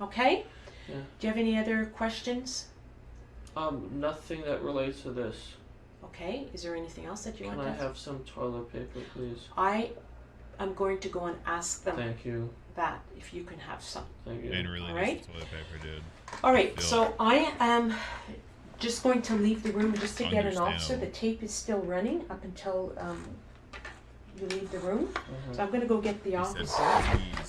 Okay?
Yeah.
Do you have any other questions?
Nothing that relates to this.
Okay. Is there anything else that you want to ask?
Can I have some toilet paper, please?
I'm going to go and ask them.
Thank you.
That if you can have some.
Thank you.
And really needs toilet paper, dude.
All right. So I am just going to leave the room just to get an officer. The tape is still running up until you leave the room. So I'm going to go get the officer,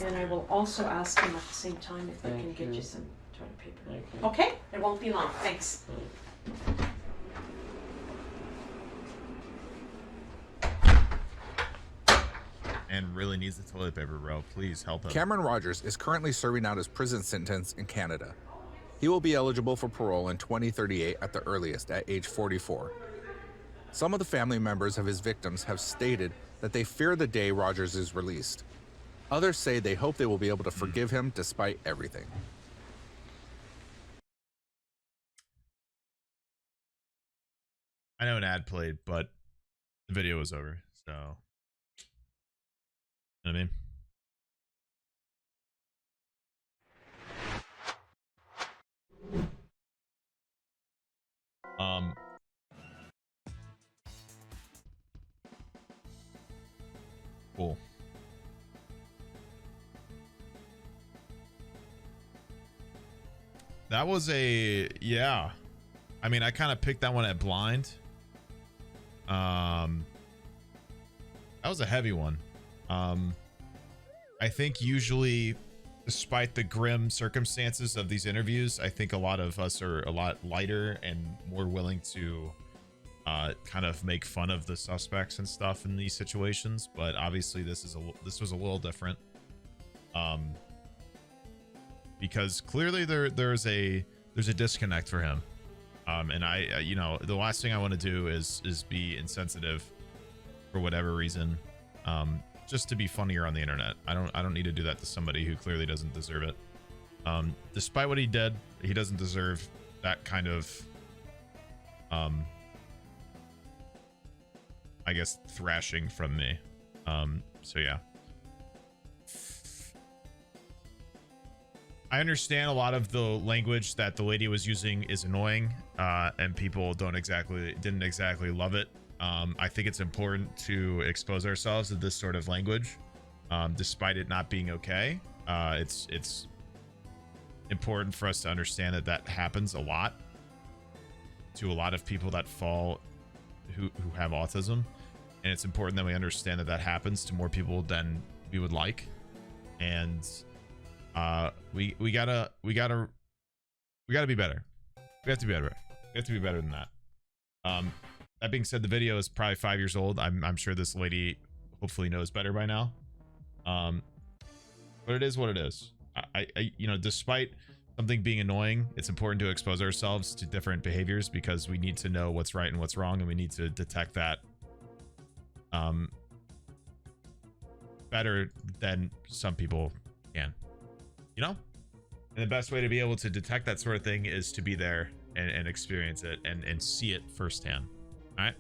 and I will also ask him at the same time if they can get you some toilet paper.
Thank you.
Okay? It won't be long. Thanks.
And really needs the toilet paper, bro. Please help him.
Cameron Rogers is currently serving out his prison sentence in Canada. He will be eligible for parole in 2038 at the earliest, at age 44. Some of the family members of his victims have stated that they fear the day Rogers is released. Others say they hope they will be able to forgive him despite everything.
I know an ad played, but the video was over, so... You know what I mean? Cool. That was yeah. I mean, I kind of picked that one at blind. That was a heavy one. I think usually, despite the grim circumstances of these interviews, I think a lot of us are a lot lighter and more willing to kind of make fun of the suspects and stuff in these situations. But obviously, this was a little different, because clearly there's a disconnect for him, and I the last thing I want to do is be insensitive for whatever reason. Just to be funnier on the internet. I don't need to do that to somebody who clearly doesn't deserve it. Despite what he did, he doesn't deserve that kind of I guess thrashing from me. So yeah. I understand a lot of the language that the lady was using is annoying, and people didn't exactly love it. I think it's important to expose ourselves to this sort of language, despite it not being okay. It's important for us to understand that happens a lot to a lot of people that fall who have autism, and it's important that we understand that happens to more people than we would like. And we gotta be better. We have to be better. We have to be better than that. That being said, the video is probably 5 years old. I'm sure this lady hopefully knows better by now. But it is what it is. I you know, despite something being annoying, it's important to expose ourselves to different behaviors because we need to know what's right and what's wrong, and we need to detect that better than some people can, you know. And the best way to be able to detect that sort of thing is to be there and experience it and see it firsthand. All right.